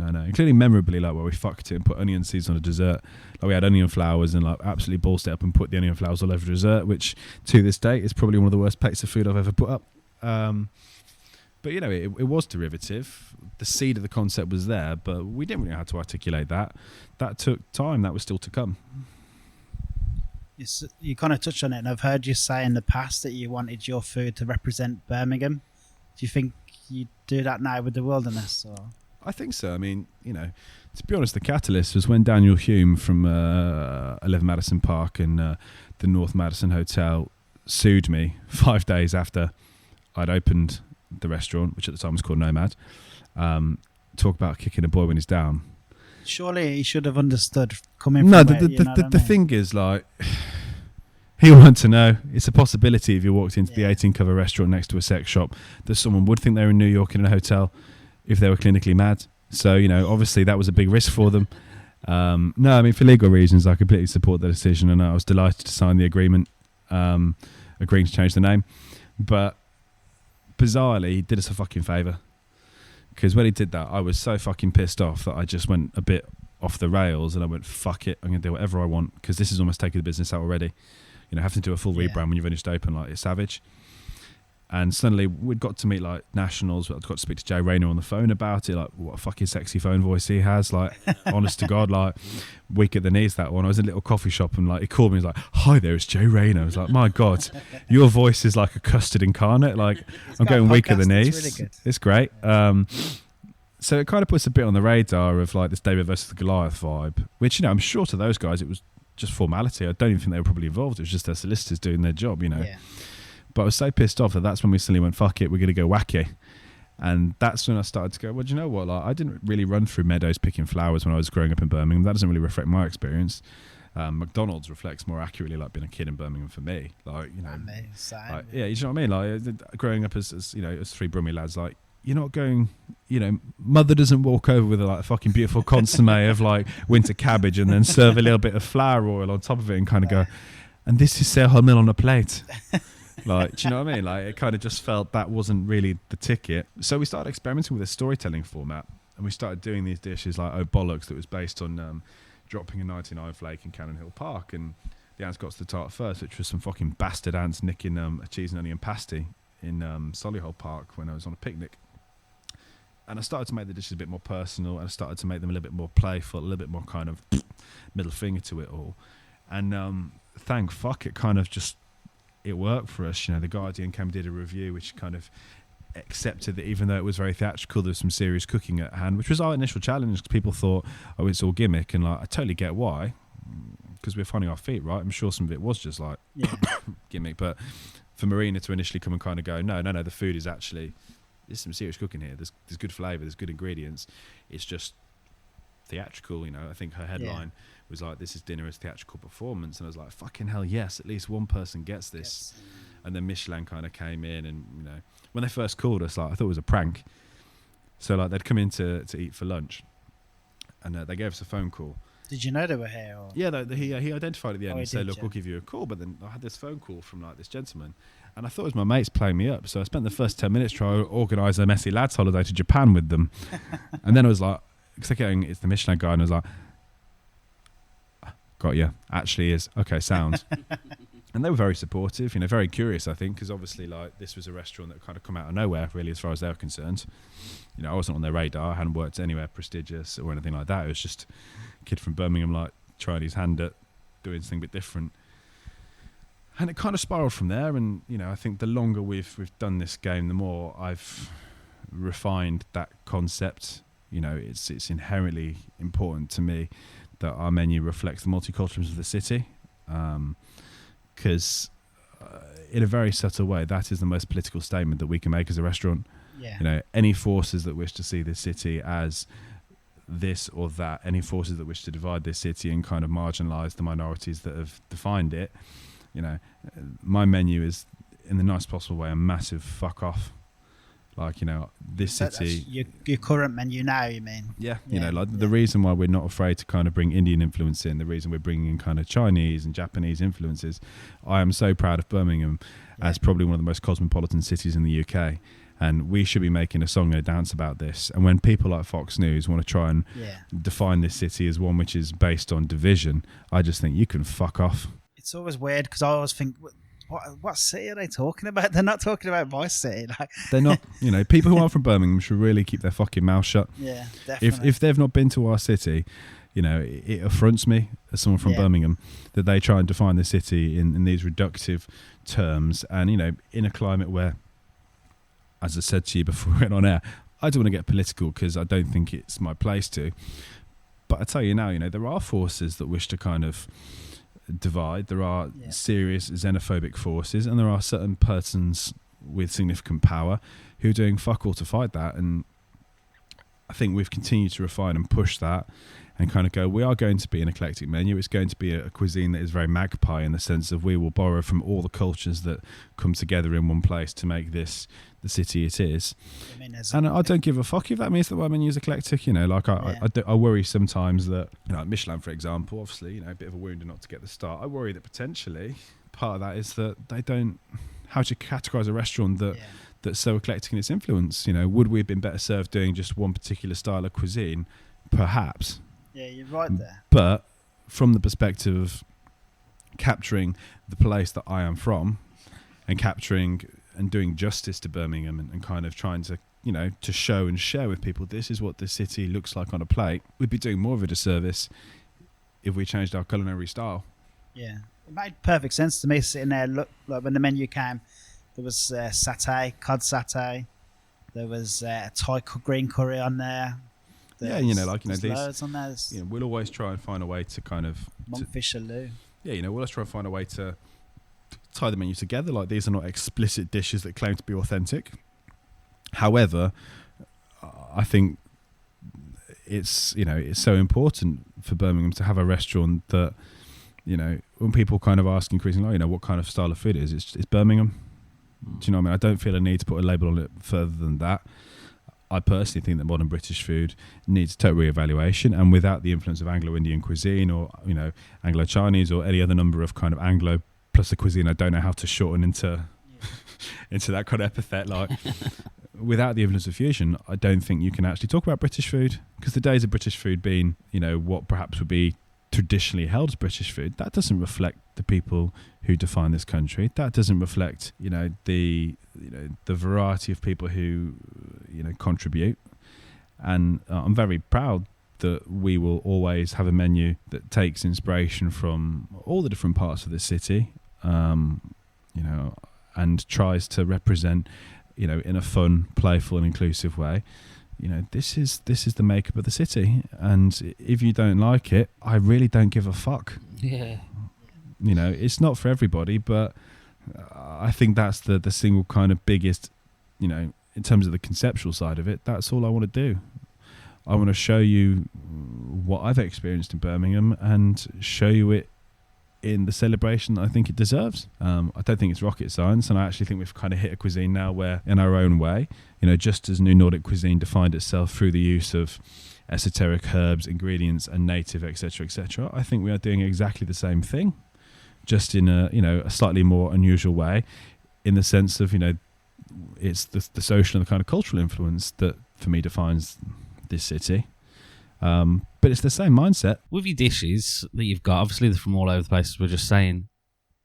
Including memorably, like, where we fucked it and put onion seeds on a dessert. Like, we had onion flowers and like absolutely ballsed it up and put the onion flowers all over the dessert, which to this day is probably one of the worst plates of food I've ever put up. But it was derivative. The seed of the concept was there, but we didn't really know how to articulate that. That took time. That was still to come. You kind of touched on it, and I've heard you say in the past that you wanted your food to represent Birmingham. Do you think you do that now with the wilderness? Or? I think so. I mean, to be honest, the catalyst was when Daniel Hume from 11 Madison Park and the North Madison Hotel sued me 5 days after I'd opened the restaurant, which at the time was called Nomad. Talk about kicking a boy when he's down. Surely he should have understood coming from the thing is, like, he wanted to know, it's a possibility if you walked into the 18 cover restaurant next to a sex shop that someone would think they were in New York in a hotel if they were clinically mad. So, obviously that was a big risk for them. No, I mean, for legal reasons, I completely support the decision, and I was delighted to sign the agreement, agreeing to change the name. But bizarrely, he did us a fucking favour. Because when he did that, I was so fucking pissed off that I just went a bit off the rails, and I went, fuck it, I'm going to do whatever I want, because this is almost taking the business out already. Having to do a full rebrand when you've only just opened, like, it's savage. And suddenly we'd got to meet like nationals. I'd got to speak to Jay Rayner on the phone about it. Like, what a fucking sexy phone voice he has. Like, honest to God, like, weak at the knees, that one. I was in a little coffee shop and like he called me. He was like, "Hi there, it's Jay Rayner." I was like, "My God, your voice is like a custard incarnate." Like, I'm going weak at the knees. It's really good. It's great. So it kind of puts a bit on the radar of like this David versus the Goliath vibe, which, you know, I'm sure to those guys it was just formality. I don't even think they were probably involved. It was just their solicitors doing their job, you know. Yeah. But I was so pissed off that's when we suddenly went, fuck it, we're going to go wacky. And that's when I started to go, well, do you know what? Like, I didn't really run through meadows picking flowers when I was growing up in Birmingham. That doesn't really reflect my experience. McDonald's reflects more accurately like being a kid in Birmingham for me. Like, you know, like, yeah, you know what I mean? Like, growing up as you know, as three Brummy lads, like, you're not going, you know, mother doesn't walk over with a fucking beautiful consomme of like winter cabbage and then serve a little bit of flour oil on top of it and kind of go, and this is Sarah Mill on a plate. Like, do you know what I mean? Like, it kind of just felt that wasn't really the ticket. So we started experimenting with a storytelling format, and we started doing these dishes like Oh Bollocks, that was based on dropping a 99 flake in Cannon Hill Park, and the ants got to the tart first, which was some fucking bastard ants nicking a cheese and onion pasty in Solihull Park when I was on a picnic. And I started to make the dishes a bit more personal, and I started to make them a little bit more playful, a little bit more kind of middle finger to it all. And thank fuck it kind of just, it worked for us. You know, The Guardian came and did a review which kind of accepted that even though it was very theatrical, there was some serious cooking at hand, which was our initial challenge, because people thought, oh, it's all gimmick. And like, I totally get why, because we're finding our feet, right? I'm sure some of it was just like gimmick. But for Marina to initially come and kind of go, no, the food is actually, there's some serious cooking here. There's good flavour, there's good ingredients. It's just theatrical, you know. I think her headline was like, this is dinner as theatrical performance. And I was like, fucking hell, yes, at least one person gets this. Yes. And then Michelin kind of came in, and, you know, when they first called us, like, I thought it was a prank. So like, they'd come in to eat for lunch, and they gave us a phone call. Did you know they were here? Or? Yeah, he identified at the end and said, look, we'll give you a call. But then I had this phone call from like this gentleman, and I thought it was my mates playing me up. So I spent the first 10 minutes trying to organise a messy lads holiday to Japan with them. And then I was like, because they're getting, it's the Michelin guy, and I was like, got you, actually is. Okay, sound. And they were very supportive, you know, very curious, I think, because obviously, like, this was a restaurant that kind of come out of nowhere, really, as far as they were concerned. You know, I wasn't on their radar. I hadn't worked anywhere prestigious or anything like that. It was just a kid from Birmingham, like, trying his hand at doing something a bit different. And it kind of spiraled from there. And, you know, I think the longer we've done this game, the more I've refined that concept. You know, it's inherently important to me that our menu reflects the multiculturalism of the city. Because in a very subtle way, that is the most political statement that we can make as a restaurant. Yeah. You know, any forces that wish to see this city as this or that, any forces that wish to divide this city and kind of marginalise the minorities that have defined it, you know, my menu is, in the nicest possible way, a massive fuck off. Like, you know, this city... Your current menu now, you mean? Yeah, you know, like the reason why we're not afraid to kind of bring Indian influence in, the reason we're bringing in kind of Chinese and Japanese influences. I am so proud of Birmingham as probably one of the most cosmopolitan cities in the UK. And we should be making a song and a dance about this. And when people like Fox News want to try and define this city as one which is based on division, I just think you can fuck off. It's always weird because I always think... What city are they talking about? They're not talking about my city. Like. They're not. You know, people who aren't from Birmingham should really keep their fucking mouth shut. Yeah, definitely. If they've not been to our city, you know, it affronts me as someone from Birmingham that they try and define the city in these reductive terms. And, you know, in a climate where, as I said to you before we went on air, I don't want to get political because I don't think it's my place to. But I tell you now, you know, there are forces that wish to kind of divide. There are serious xenophobic forces, and there are certain persons with significant power who are doing fuck all to fight that. And I think we've continued to refine and push that and kind of go, we are going to be an eclectic menu. It's going to be a cuisine that is very magpie in the sense of we will borrow from all the cultures that come together in one place to make this the city it is. And I don't give a fuck if that means that my menu is eclectic. You know, like I worry sometimes that, you know, Michelin, for example, obviously, you know, a bit of a wound not to get the start. I worry that potentially part of that is that they don't, how do you categorise a restaurant that's so eclectic in its influence? You know, would we have been better served doing just one particular style of cuisine? Perhaps. Yeah, you're right there. But from the perspective of capturing the place that I am from and capturing and doing justice to Birmingham and kind of trying to, you know, to show and share with people this is what the city looks like on a plate, we'd be doing more of a disservice if we changed our culinary style. Yeah, it made perfect sense to me sitting there. Look, like when the menu came, there was satay, cod satay. There was Thai green curry on there. Yeah, you know, like, you know, there's loads on there. You know, we'll always try and find a way to kind of monkfish aloo. Yeah, you know, we'll always try and find a way to tie the menu together. Like, these are not explicit dishes that claim to be authentic. However, I think it's, you know, it's so important for Birmingham to have a restaurant that, you know, when people kind of ask increasingly, you know, what kind of style of food it is, it's Birmingham. Do you know what I mean? I don't feel a need to put a label on it further than that. I personally think that modern British food needs total reevaluation, and without the influence of Anglo-Indian cuisine or, you know, Anglo-Chinese or any other number of kind of Anglo plus a cuisine I don't know how to shorten into into that kind of epithet, like without the influence of fusion, I don't think you can actually talk about British food, because the days of British food being, you know, what perhaps would be traditionally held as British food, that doesn't reflect the people who define this country. That doesn't reflect, you know, the variety of people who, you know, contribute. And I'm very proud that we will always have a menu that takes inspiration from all the different parts of the city, you know, and tries to represent, you know, in a fun, playful and inclusive way. You know, this is the makeup of the city, and if you don't like it, I really don't give a fuck. Yeah. You know, it's not for everybody, but I think that's the single kind of biggest, you know, in terms of the conceptual side of it, that's all I want to do. I want to show you what I've experienced in Birmingham and show you it in the celebration that I think it deserves. I don't think it's rocket science, and I actually think we've kind of hit a cuisine now where, in our own way, you know, just as New Nordic cuisine defined itself through the use of esoteric herbs, ingredients, and native, etc., I think we are doing exactly the same thing, just in a, you know, a slightly more unusual way, in the sense of, you know, it's the social and the kind of cultural influence that for me defines this city. But it's the same mindset. With your dishes that you've got, obviously they're from all over the place, as we're just saying,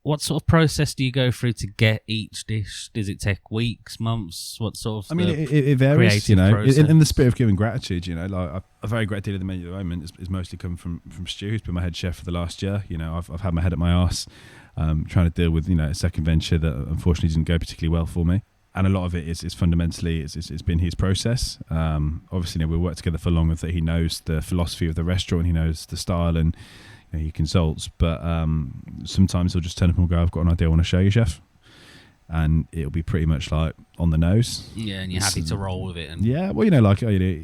what sort of process do you go through to get each dish? Does it take weeks, months? What sort of I mean, it varies, you know, in the spirit of giving gratitude, you know, like a very great deal of the menu at the moment is mostly come from Stu, who's been my head chef for the last year. You know, I've had my head at my arse trying to deal with, you know, a second venture that unfortunately didn't go particularly well for me. And a lot of it is fundamentally it's been his process. Obviously, you know, we worked together for long enough that he knows the philosophy of the restaurant, he knows the style, and, you know, he consults. But sometimes he'll just turn up and go, "I've got an idea I want to show you, chef," and it'll be pretty much like on the nose. Yeah, and you're happy to roll with it. And yeah, well, you know, like, you know,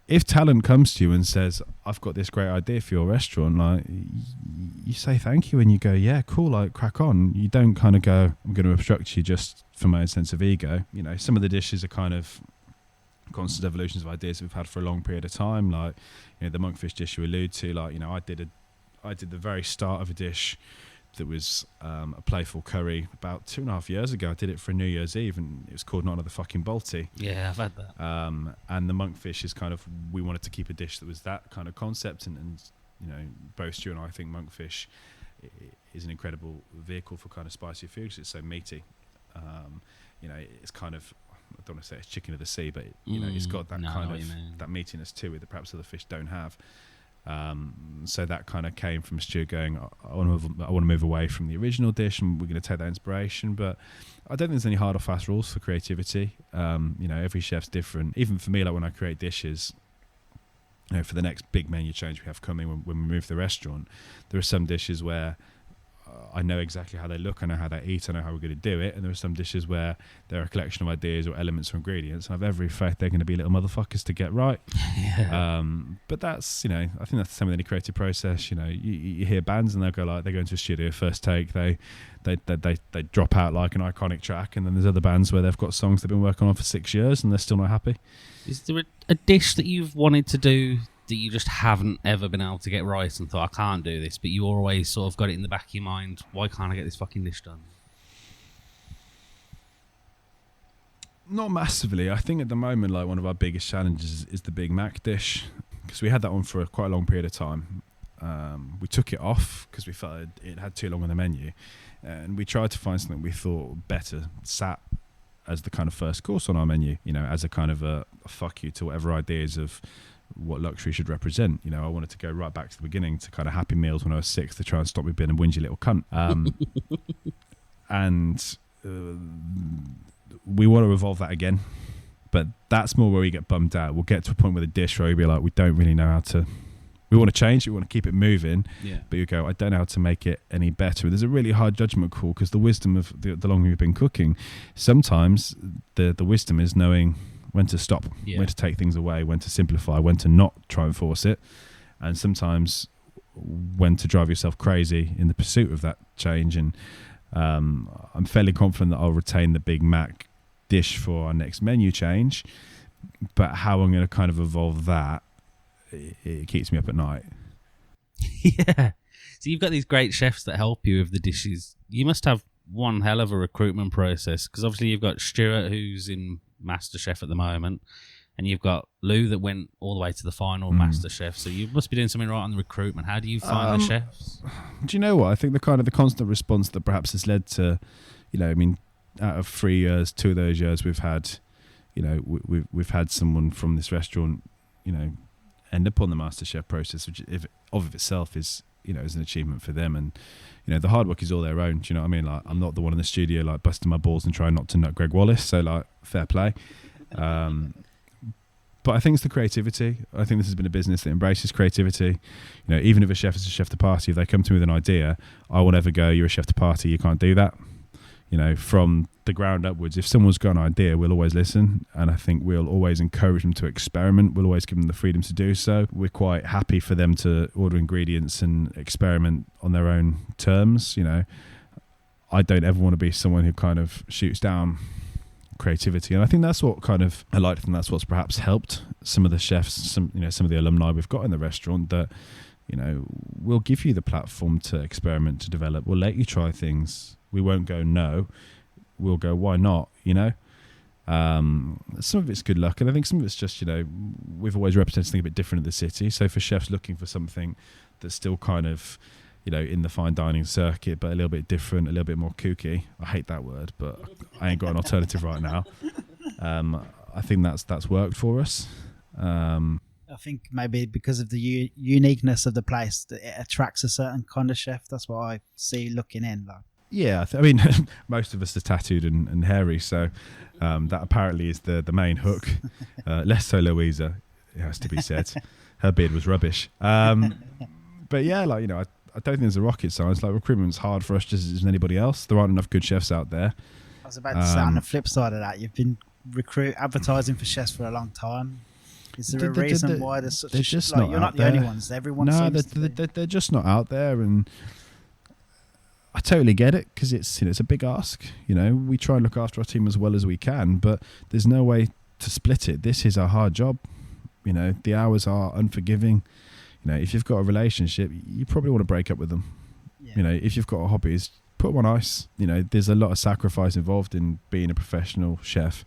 if talent comes to you and says, "I've got this great idea for your restaurant," like, you say thank you and you go, "Yeah, cool, like, crack on." You don't kind of go, "I'm going to obstruct you just for my own sense of ego." You know, some of the dishes are kind of constant evolutions of ideas that we've had for a long period of time. Like, you know, the monkfish dish you allude to, like, you know, I did the very start of a dish that was a playful curry about 2.5 years ago. I did it for New Year's Eve, and it was called Not Another Fucking Balti. Yeah, I've had that. And the monkfish is kind of, we wanted to keep a dish that was that kind of concept, and you know, both Stu and I think monkfish is an incredible vehicle for kind of spicy food because it's so meaty. You know, it's kind of, I don't want to say it's chicken of the sea, but you know, it's got that kind of that meatiness to it that perhaps other fish don't have. So that kind of came from Stu going, I want to move away from the original dish, and we're going to take that inspiration. But I don't think there's any hard or fast rules for creativity. You know, every chef's different. Even for me, like when I create dishes, you know, for the next big menu change we have coming when we move the restaurant, there are some dishes where I know exactly how they look, I know how they eat, I know how we're going to do it, and there are some dishes where there are a collection of ideas or elements or ingredients, and I have every faith they're going to be little motherfuckers to get right. Yeah. But that's, you know, I think that's the same with any creative process. You know, you hear bands and they'll go, like, they go into a studio, first take, they drop out like an iconic track, and then there's other bands where they've got songs they've been working on for 6 years and they're still not happy. Is there a dish that you've wanted to do that you just haven't ever been able to get right and thought, I can't do this, but you always sort of got it in the back of your mind, why can't I get this fucking dish done? Not massively. I think at the moment, like, one of our biggest challenges is the Big Mac dish, because we had that one for quite a long period of time, we took it off because we felt it had too long on the menu, and we tried to find something we thought better sat as the kind of first course on our menu, as a kind of a fuck you to whatever ideas of what luxury should represent. I wanted to go right back to the beginning to kind of Happy Meals when I was 6 to try and stop me being a whingy little cunt. And we want to evolve that again, but that's more where we get bummed out. We'll get to a point with a dish where we'll be like, we don't really know how to. We want to change it, we want to keep it moving, but you go, I don't know how to make it any better. And there's a really hard judgment call, because the wisdom of the longer you've been cooking, sometimes the wisdom is knowing when to stop, when to take things away, when to simplify, when to not try and force it, and sometimes when to drive yourself crazy in the pursuit of that change. And I'm fairly confident that I'll retain the Big Mac dish for our next menu change, but how I'm going to kind of evolve that, it keeps me up at night. Yeah. So you've got these great chefs that help you with the dishes. You must have one hell of a recruitment process, because obviously you've got Stuart, who's in MasterChef at the moment, and you've got Lou that went all the way to the final MasterChef. So you must be doing something right on the recruitment. How do you find the chefs? Do you know what? I think the constant response that perhaps has led to, out of 3 years, 2 of those years we've had, we've had someone from this restaurant, end up on the MasterChef process, which of itself is an achievement for them. And the hard work is all their own. Do you know what I mean? Like, I'm not the one in the studio like busting my balls and trying not to nut Greg Wallace, so like, fair play. But I think it's the creativity. I think this has been a business that embraces creativity. Even if a chef is a chef de partie, if they come to me with an idea, I will never go, you're a chef de partie, you can't do that. From the ground upwards, if someone's got an idea, we'll always listen, and I think we'll always encourage them to experiment. We'll always give them the freedom to do so. We're quite happy for them to order ingredients and experiment on their own terms. I don't ever want to be someone who kind of shoots down creativity, and I think that's what kind of I like, and that's what's perhaps helped some of the chefs, some of the alumni we've got in the restaurant, that we'll give you the platform to experiment, to develop. We'll let you try things. We won't go no. We'll go, why not? Some of it's good luck, and I think some of it's just we've always represented something a bit different at the city. So for chefs looking for something that's still kind of in the fine dining circuit, but a little bit different, a little bit more kooky. I hate that word, but I ain't got an alternative right now. I think that's worked for us. I think maybe because of the uniqueness of the place, that it attracts a certain kind of chef. That's what I see looking in. Like, yeah, I mean, most of us are tattooed and hairy, so that apparently is the main hook. Less so Louisa, it has to be said. Her beard was rubbish. But yeah, I don't think there's a rocket science. Like, recruitment's hard for us just as anybody else. There aren't enough good chefs out there. I was about to say, on the flip side of that, you've been advertising for chefs for a long time. Is there a reason why there's such a... Just not you're not the only ones. Everyone seems to be. They're just not out there, and I totally get it, because it's a big ask. We try and look after our team as well as we can, but there's no way to split it. This is a hard job. The hours are unforgiving. If you've got a relationship, you probably want to break up with them. Yeah. If you've got hobbies, put them on ice. There's a lot of sacrifice involved in being a professional chef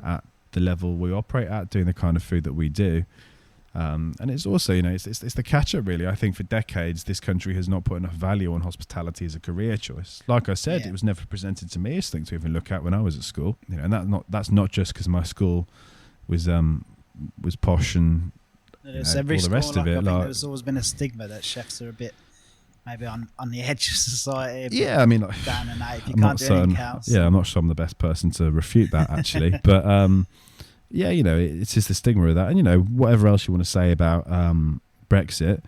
at the level we operate at, doing the kind of food that we do. And it's also, it's the catch-up, really. I think for decades, this country has not put enough value on hospitality as a career choice. Like I said, it was never presented to me as something to even look at when I was at school. And that's not just because my school was posh and all the rest of it. I think there's always been a stigma that chefs are a bit maybe on the edge of society. Yeah, I mean, down and out if you can't do anything else. Yeah, I'm not sure I'm the best person to refute that, actually. But yeah, it's just the stigma of that. And whatever else you want to say about Brexit,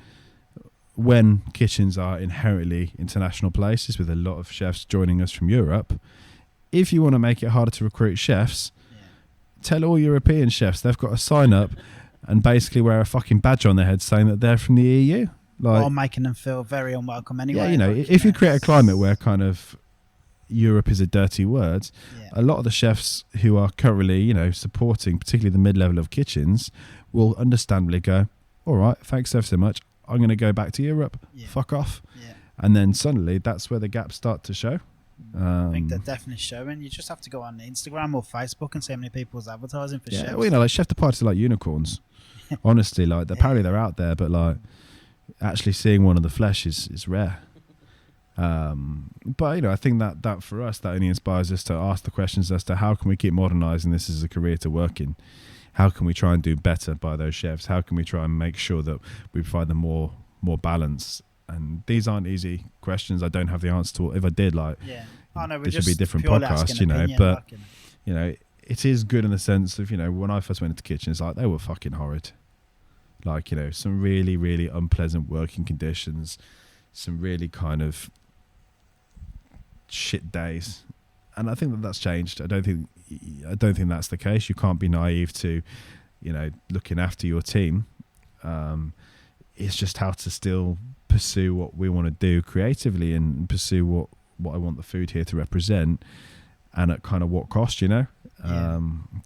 when kitchens are inherently international places with a lot of chefs joining us from Europe, if you want to make it harder to recruit chefs, tell all European chefs they've got to sign up and basically wear a fucking badge on their head saying that they're from the EU. Or making them feel very unwelcome anyway. Yeah, if you create a climate where kind of Europe is a dirty word, a lot of the chefs who are currently, supporting particularly the mid-level of kitchens will understandably go, all right, thanks ever so much, I'm going to go back to Europe, fuck off. And then suddenly that's where the gaps start to show. I think they're definitely showing. You just have to go on Instagram or Facebook and see how many people's advertising for chefs. Well, like chef de parties are like unicorns. Honestly, apparently they're out there, but actually seeing one of the flesh is rare. But I think that for us, that only inspires us to ask the questions as to how can we keep modernising this as a career to work in. How can we try and do better by those chefs? How can we try and make sure that we provide them more balance? And these aren't easy questions. I don't have the answer to. If I did, this should be a different podcast, But it is good in the sense of when I first went into kitchens, they were fucking horrid. Some really, really unpleasant working conditions, some really kind of shit days, and I think that's changed. I don't think that's the case. You can't be naive to, looking after your team. It's just how to still pursue what we want to do creatively and pursue what I want the food here to represent, and at kind of what cost. There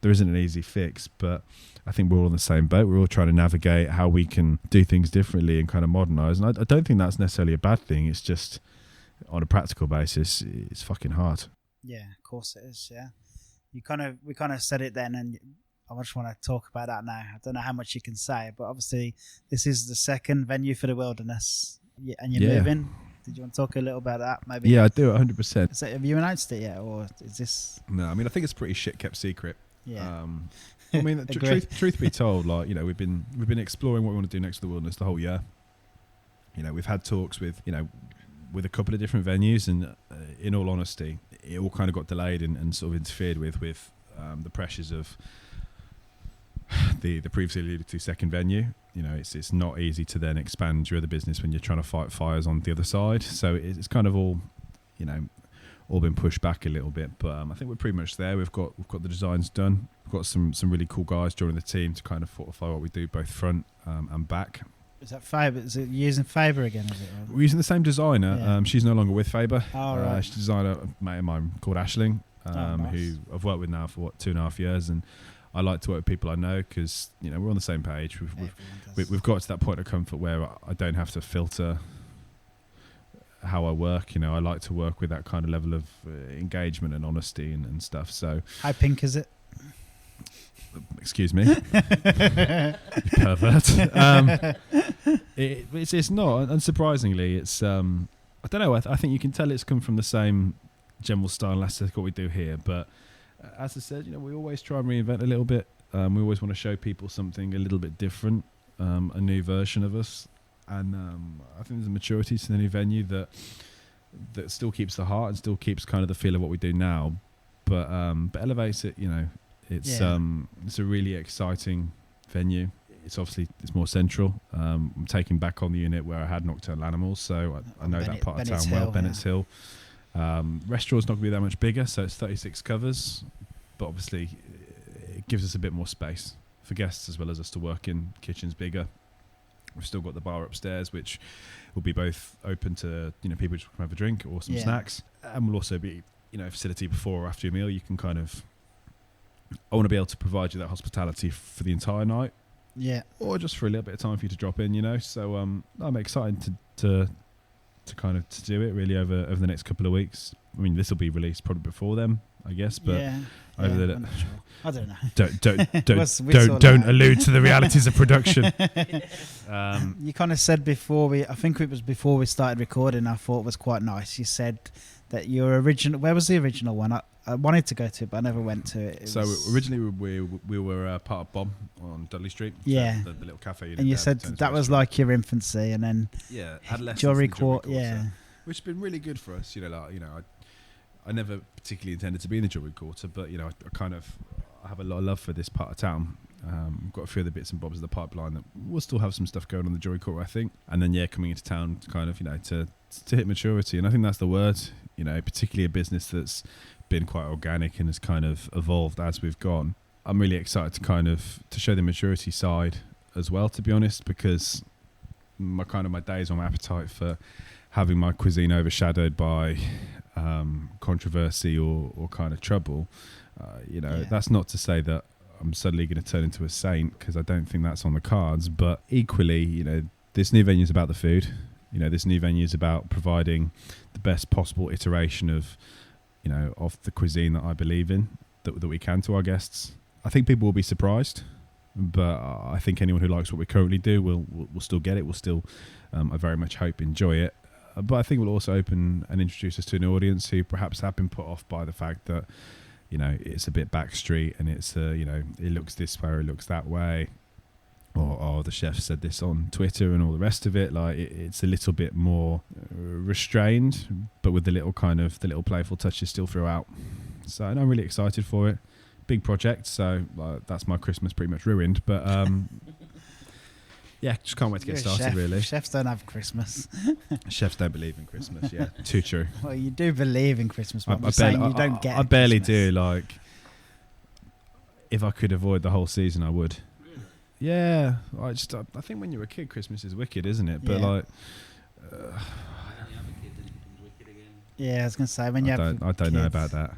isn't an easy fix, but I think we're all in the same boat. We're all trying to navigate how we can do things differently and kind of modernise. And I don't think that's necessarily a bad thing. It's just on a practical basis, it's fucking hard. Yeah, of course it is. Yeah, we kind of said it then, and I just want to talk about that now. I don't know how much you can say, but obviously this is the second venue for the Wilderness, and you're moving. Did you want to talk a little about that? Maybe. Yeah, I do 100%. So have you announced it yet, or is this? No, I think it's a pretty shit kept secret. Yeah. Truth be told, we've been exploring what we want to do next to the Wilderness the whole year. We've had talks with with a couple of different venues, and in all honesty, it all kind of got delayed and sort of interfered with the pressures of the previously alluded to second venue. It's not easy to then expand your other business when you're trying to fight fires on the other side. So it's kind of all been pushed back a little bit. But I think we're pretty much there. We've got the designs done. We've got some really cool guys joining the team to kind of fortify what we do, both front and back. Is that Faber? Is it using Faber again? Is it? We're using the same designer. Yeah. She's no longer with Faber. Oh, right. She's a designer, a mate of mine called Ashling, nice. who I've worked with now for 2.5 years, and I like to work with people I know because we're on the same page. We've got to that point of comfort where I don't have to filter how I work. I like to work with that kind of level of engagement and honesty and stuff. So how pink is it? Excuse me, you pervert. It's not, unsurprisingly. It's I don't know. I think you can tell it's come from the same general style and aesthetic what we do here. But as I said, we always try and reinvent a little bit. We always want to show people something a little bit different, a new version of us. And I think there's a maturity to the new venue that still keeps the heart and still keeps kind of the feel of what we do now, but elevates it. It's a really exciting venue. It's more central. I'm taking back on the unit where I had nocturnal animals, so I know that part of town well. Bennett's Hill. Restaurant's not going to be that much bigger, so it's 36 covers, but obviously it gives us a bit more space for guests as well as us to work in. Kitchen's bigger. We've still got the bar upstairs, which will be both open to people just come have a drink or some snacks, and will also be a facility before or after your meal. You can kind of, I want to be able to provide you that hospitality for the entire night, or just for a little bit of time for you to drop in. So I'm excited to kind of to do it really over the next couple of weeks. I mean, this will be released probably before then, I guess, but over I'm not sure. I don't know. Don't allude to the realities of production. You kind of said before I think it was before we started recording, I thought it was quite nice. You said that your original, where was the original one? I wanted to go to it, but I never went to it. Originally we were part of Brum on Dudley Street. Yeah. The little cafe. And you said that was like your infancy, and then Jewelry Court. Yeah. Which has been really good for us. I never particularly intended to be in the Jewelry Quarter, but I have a lot of love for this part of town. We've got a few other bits and bobs of the pipeline that we'll still have some stuff going on the Jewelry Quarter, I think. And then coming into town to kind of to hit maturity, and I think that's the word. Particularly a business that's been quite organic and has kind of evolved as we've gone. I'm really excited to kind of to show the maturity side as well, to be honest, because my days on my appetite for having my cuisine overshadowed by controversy or kind of trouble, that's not to say that I'm suddenly going to turn into a saint, because I don't think that's on the cards. But equally, this new venue is about the food. This new venue is about providing the best possible iteration of the cuisine that I believe in, that we can to our guests. I think people will be surprised but I think anyone who likes what we currently do will still get it. Will still, I very much hope, enjoy it. But I think we'll also open and introduce us to an audience who perhaps have been put off by the fact that, you know, it's a bit backstreet and it's, you know, it looks this way or it looks that way. Or the chef said this on Twitter and all the rest of it. Like it's a little bit more restrained, but with the little playful touches still throughout. So I'm really excited for it. Big project, so that's my Christmas pretty much ruined. But yeah, just can't wait to get started. Chef. Really, Chefs don't have Christmas. Chefs don't believe in Christmas. Yeah, too true. Well, you do believe in Christmas, but you don't get. I barely do. Like, if I could avoid the whole season, I would. Yeah, I think when you're a kid, Christmas is wicked, isn't it? But like, yeah, I was gonna say when you have. I don't know about that.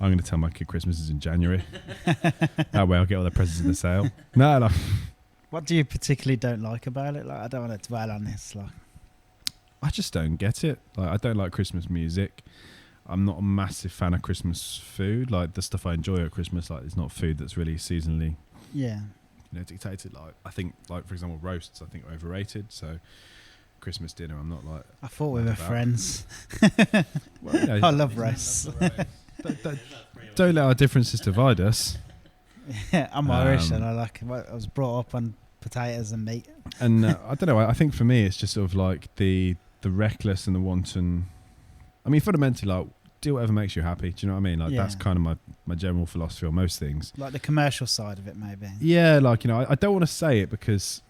I'm gonna tell my kid Christmas is in January. That way, I'll get all the presents in the sale. No. What do you particularly don't like about it? Like, I don't want to dwell on this. Like, I just don't get it. Like, I don't like Christmas music. I'm not a massive fan of Christmas food. Like, the stuff I enjoy at Christmas, like, it's not food that's really seasonally. Yeah. Dictated. Like, I think, like, for example, roasts, I think, are overrated. So Christmas dinner, I'm not like. I thought we were friends. Well, you know, I love roasts. Don't let our differences divide us. Yeah, I'm Irish and I was brought up on potatoes and meat. And I don't know. I think for me, it's just sort of like the reckless and the wanton. I mean, fundamentally, like, do whatever makes you happy. Do you know what I mean? Like, that's kind of my general philosophy on most things. Like the commercial side of it, maybe. Yeah, like, you know, I don't want to say it because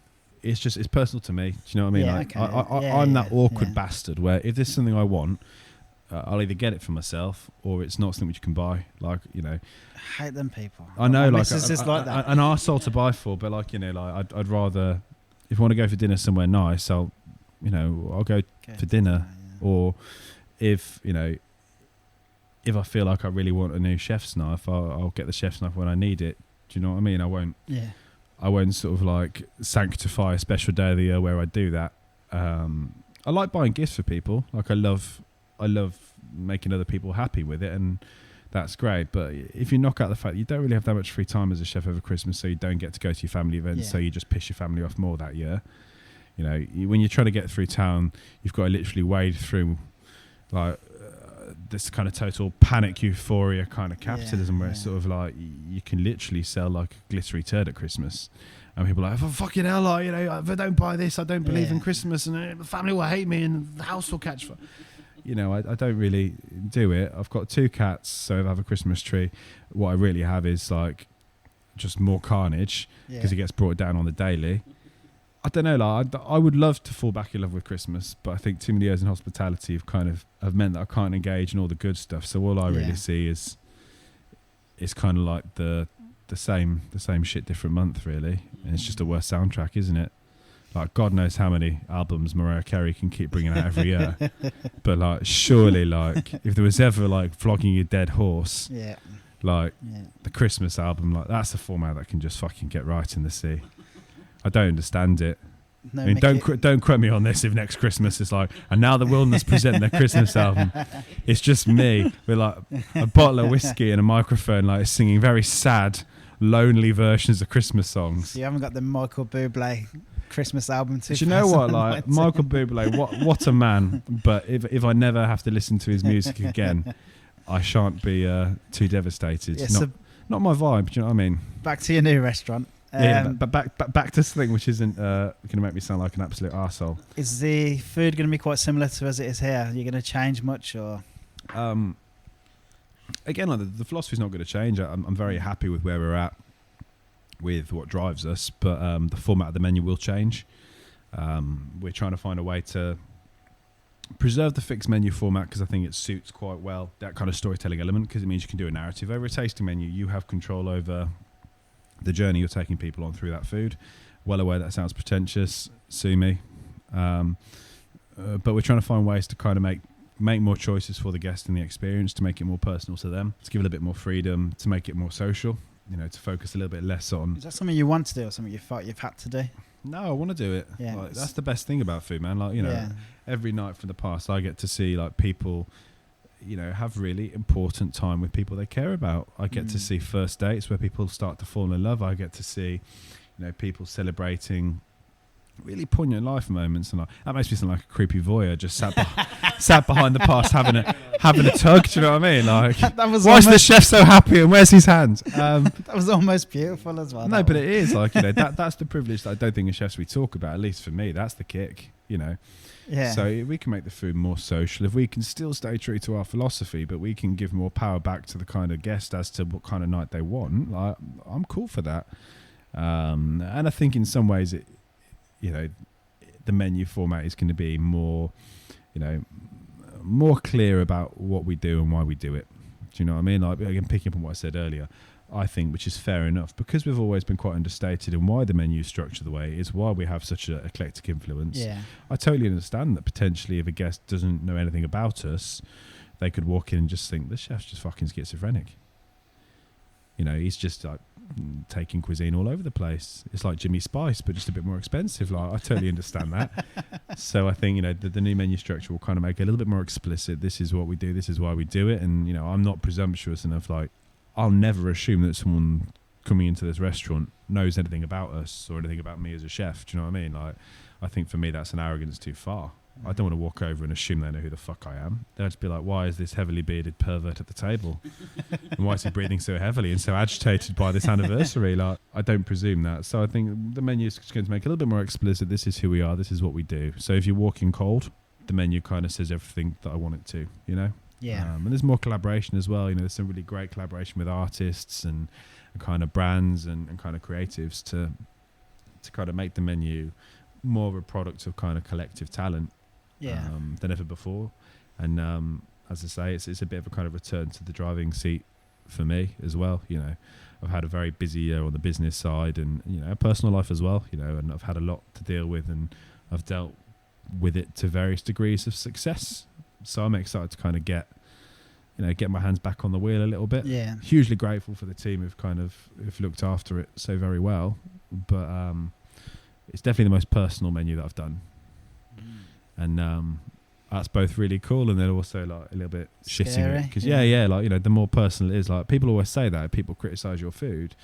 it's personal to me. Do you know what I mean? Yeah, like, okay. I'm that awkward bastard where if there's something I want, I'll either get it for myself or it's not something which you can buy. Like, you know, I hate them people. I know, like, like that. An arsehole to buy for, but like, you know, like I'd rather, if I want to go for dinner somewhere nice, I'll go for dinner. Or if, you know, if I feel like I really want a new chef's knife, I'll get the chef's knife when I need it. Do you know what I mean? I won't sort of like sanctify a special day of the year where I do that. I like buying gifts for people. Like, I love making other people happy with it, and that's great. But if you knock out the fact that you don't really have that much free time as a chef over Christmas, so you don't get to go to your family events, so you just piss your family off more that year. You know, when you're trying to get through town, you've got to literally wade through like this kind of total panic euphoria kind of capitalism where it's sort of like you can literally sell like a glittery turd at Christmas. And people are like, oh, fucking hell, like, you know, if I don't buy this, I don't believe in Christmas, and the family will hate me, and the house will catch fire. You know, I don't really do it. I've got 2 cats, so if I have a Christmas tree, what I really have is like just more carnage because it gets brought down on the daily. I don't know, like, I would love to fall back in love with Christmas, but I think too many years in hospitality have meant that I can't engage in all the good stuff. So all I really see is kind of like the same shit, different month, really. And it's just a worse soundtrack, isn't it? Like, God knows how many albums Mariah Carey can keep bringing out every year. But like, surely, like, if there was ever like flogging your dead horse, the Christmas album, like, that's a format that can just fucking get right in the sea. I don't understand it. No, I mean, don't quote me on this. If next Christmas is like, and now the Wilderness present their Christmas album, it's just me with like a bottle of whiskey and a microphone, like singing very sad, lonely versions of Christmas songs. You haven't got the Michael Bublé Christmas album too. Do you know what? Like, Michael Bublé, what a man! But if I never have to listen to his music again, I shan't be too devastated. Not my vibe. Do you know what I mean? Back to your new restaurant. But back to something which isn't going to make me sound like an absolute arsehole. Is the food going to be quite similar to as it is here? Are you going to change much, or? Again, like, the philosophy's not going to change. I'm very happy with where we're at, with what drives us, but the format of the menu will change. We're trying to find a way to preserve the fixed menu format because I think it suits quite well that kind of storytelling element, because it means you can do a narrative. Over a tasting menu, you have control over the journey you're taking people on through that food. Well aware that sounds pretentious, sue me. But we're trying to find ways to kind of make more choices for the guest in the experience, to make it more personal to them, to give it a bit more freedom, to make it more social, you know, to focus a little bit less on... Is that something you want to do or something you thought you've had to do? No, I want to do it. Yeah, like, that's the best thing about food, man. Like, you know, every night from the past, I get to see like people, you know, have really important time with people they care about. I get to see first dates where people start to fall in love. I get to see people celebrating really poignant life moments, and that makes me sound like a creepy voyeur just sat behind the past having a tug. Do you know what I mean? Like, why is the chef so happy and where's his hands? That was almost beautiful as well. No, but it is like, that's the privilege that I don't think as chefs we talk about. At least for me, that's the kick. Yeah. So if we can make the food more social, if we can still stay true to our philosophy, but we can give more power back to the kind of guest as to what kind of night they want, like, I'm cool for that. And I think in some ways the menu format is going to be more clear about what we do and why we do it. Do you know what I mean? Like, again, picking up on what I said earlier, I think, which is fair enough, because we've always been quite understated in why the menu is structured the way it is, why we have such an eclectic influence. Yeah. I totally understand that potentially if a guest doesn't know anything about us, they could walk in and just think, this chef's just fucking schizophrenic. He's just like taking cuisine all over the place. It's like Jimmy Spice, but just a bit more expensive. Like, I totally understand that. So I think, the new menu structure will kind of make it a little bit more explicit. This is what we do. This is why we do it. And, I'm not presumptuous enough. Like, I'll never assume that someone coming into this restaurant knows anything about us or anything about me as a chef. Do you know what I mean? Like, I think for me, that's an arrogance too far. I don't want to walk over and assume they know who the fuck I am. They'll just be like, why is this heavily bearded pervert at the table? And why is he breathing so heavily and so agitated by this anniversary? Like, I don't presume that. So I think the menu is going to make it a little bit more explicit. This is who we are. This is what we do. So if you walk in cold, the menu kind of says everything that I want it to, Yeah. And there's more collaboration as well. There's some really great collaboration with artists and kind of brands and kind of creatives to kind of make the menu more of a product of kind of collective talent. Than ever before. And as I say, it's a bit of a kind of return to the driving seat for me as well. I've had a very busy year on the business side and, a personal life as well, and I've had a lot to deal with and I've dealt with it to various degrees of success. So I'm excited to kind of get my hands back on the wheel a little bit. Yeah. Hugely grateful for the team who've looked after it so very well. But it's definitely the most personal menu that I've done. And that's both really cool and then also like a little bit shitting it because like the more personal it is, like people always say that if people criticize your food,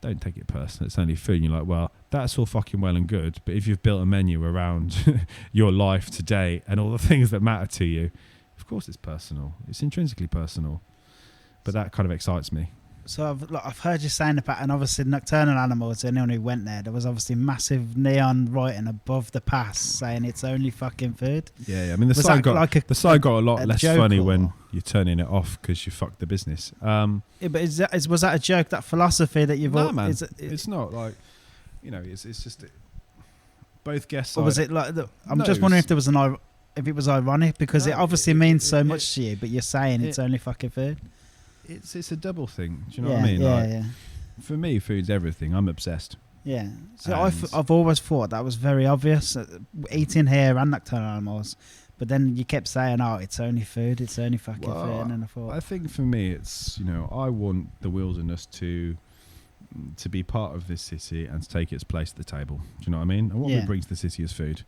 don't take it personal, it's only food. And you're like, well, that's all fucking well and good, but if you've built a menu around your life today and all the things that matter to you, of course it's personal, it's intrinsically personal. But that kind of excites me. So I've heard you saying about, and obviously Nocturnal Animals, anyone who went there was obviously massive neon writing above the pass saying it's only fucking food. Yeah. I mean, the sign got a lot less funny when you're turning it off because you fucked the business. But was that a joke? That philosophy that you've? No, man. It's not like, it's just both guests. Or was it like? I'm just wondering if there was if it was ironic because it obviously means so much to you, but you're saying it's only fucking food. It's a double thing. Do you know what I mean? Yeah. For me, food's everything. I'm obsessed. Yeah. So I've always thought that was very obvious, eating here and Nocturnal Animals. But then you kept saying, it's only food. It's only fucking food. And I thought, I think for me, it's, I want the wilderness to be part of this city and to take its place at the table. Do you know what I mean? And what we bring to the city is food.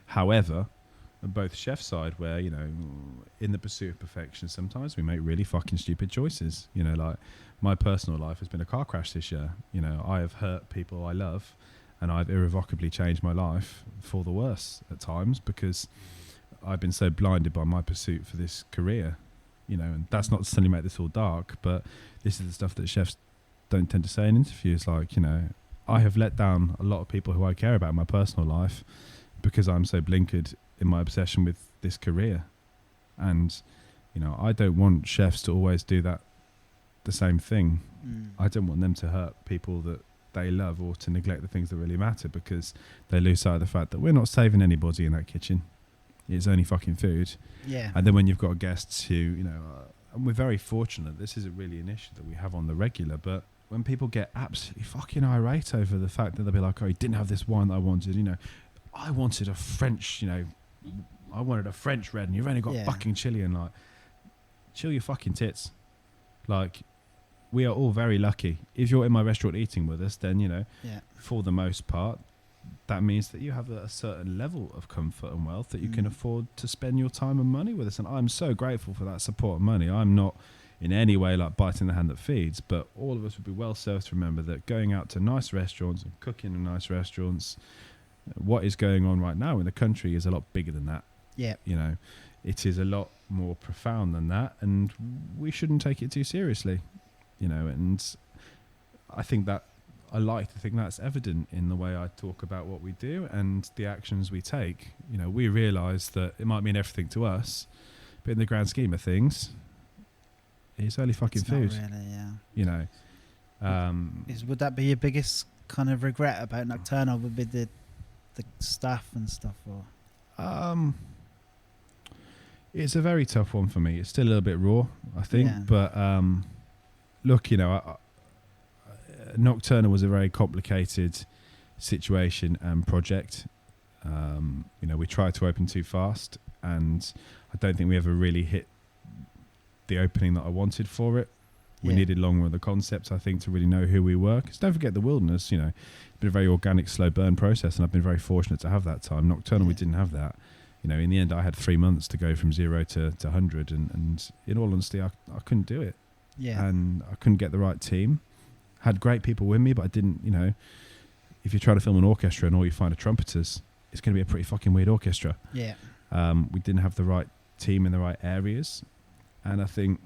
However, on both chef side, where in the pursuit of perfection, sometimes we make really fucking stupid choices. Like my personal life has been a car crash this year. I have hurt people I love, and I've irrevocably changed my life for the worse at times because I've been so blinded by my pursuit for this career. And that's not to suddenly make this all dark, but this is the stuff that chefs don't tend to say in interviews. Like, I have let down a lot of people who I care about in my personal life because I'm so blinkered in my obsession with this career. And I don't want chefs to always do the same thing. I don't want them to hurt people that they love or to neglect the things that really matter because they lose sight of the fact that we're not saving anybody in that kitchen. It's only fucking food. Yeah. And then when you've got guests who and we're very fortunate, this isn't really an issue that we have on the regular, but when people get absolutely fucking irate over the fact that they'll be like, you didn't have this wine that I wanted, I wanted a French, I wanted a French red and you've only got fucking chili, and like, chill your fucking tits. Like, we are all very lucky. If you're in my restaurant eating with us, then, for the most part, that means that you have a certain level of comfort and wealth that you can afford to spend your time and money with us. And I'm so grateful for that support and money. I'm not in any way like biting the hand that feeds, but all of us would be well served to remember that going out to nice restaurants and cooking in nice restaurants, what is going on right now in the country is a lot bigger than that. Yeah. You know, it is a lot more profound than that, and we shouldn't take it too seriously, you know, and I think that I like to think that's evident in the way I talk about what we do and the actions we take. You know, we realise that it might mean everything to us, but in the grand scheme of things, it's only fucking it's food. Not really, yeah. You know, would that be your biggest kind of regret about Nocturnal? Would be the staff and stuff, or? It's a very tough one for me. It's still a little bit raw, I think. Yeah. But look, you know, Nocturnal was a very complicated situation and project. You know, we tried to open too fast, and I don't think we ever really hit the opening that I wanted for it. We needed longer with the concept, I think, to really know who we were. Because don't forget the wilderness, you know, it's been a very organic, slow burn process, and I've been very fortunate to have that time. Nocturnal, we didn't have that. You know, in the end, I had 3 months to go from 0 to 100, and in all honesty, I couldn't do it. Yeah. And I couldn't get the right team. Had great people with me, but I didn't, you know, if you're trying to film an orchestra and all you find are trumpeters, it's going to be a pretty fucking weird orchestra. Yeah. We didn't have the right team in the right areas. And I think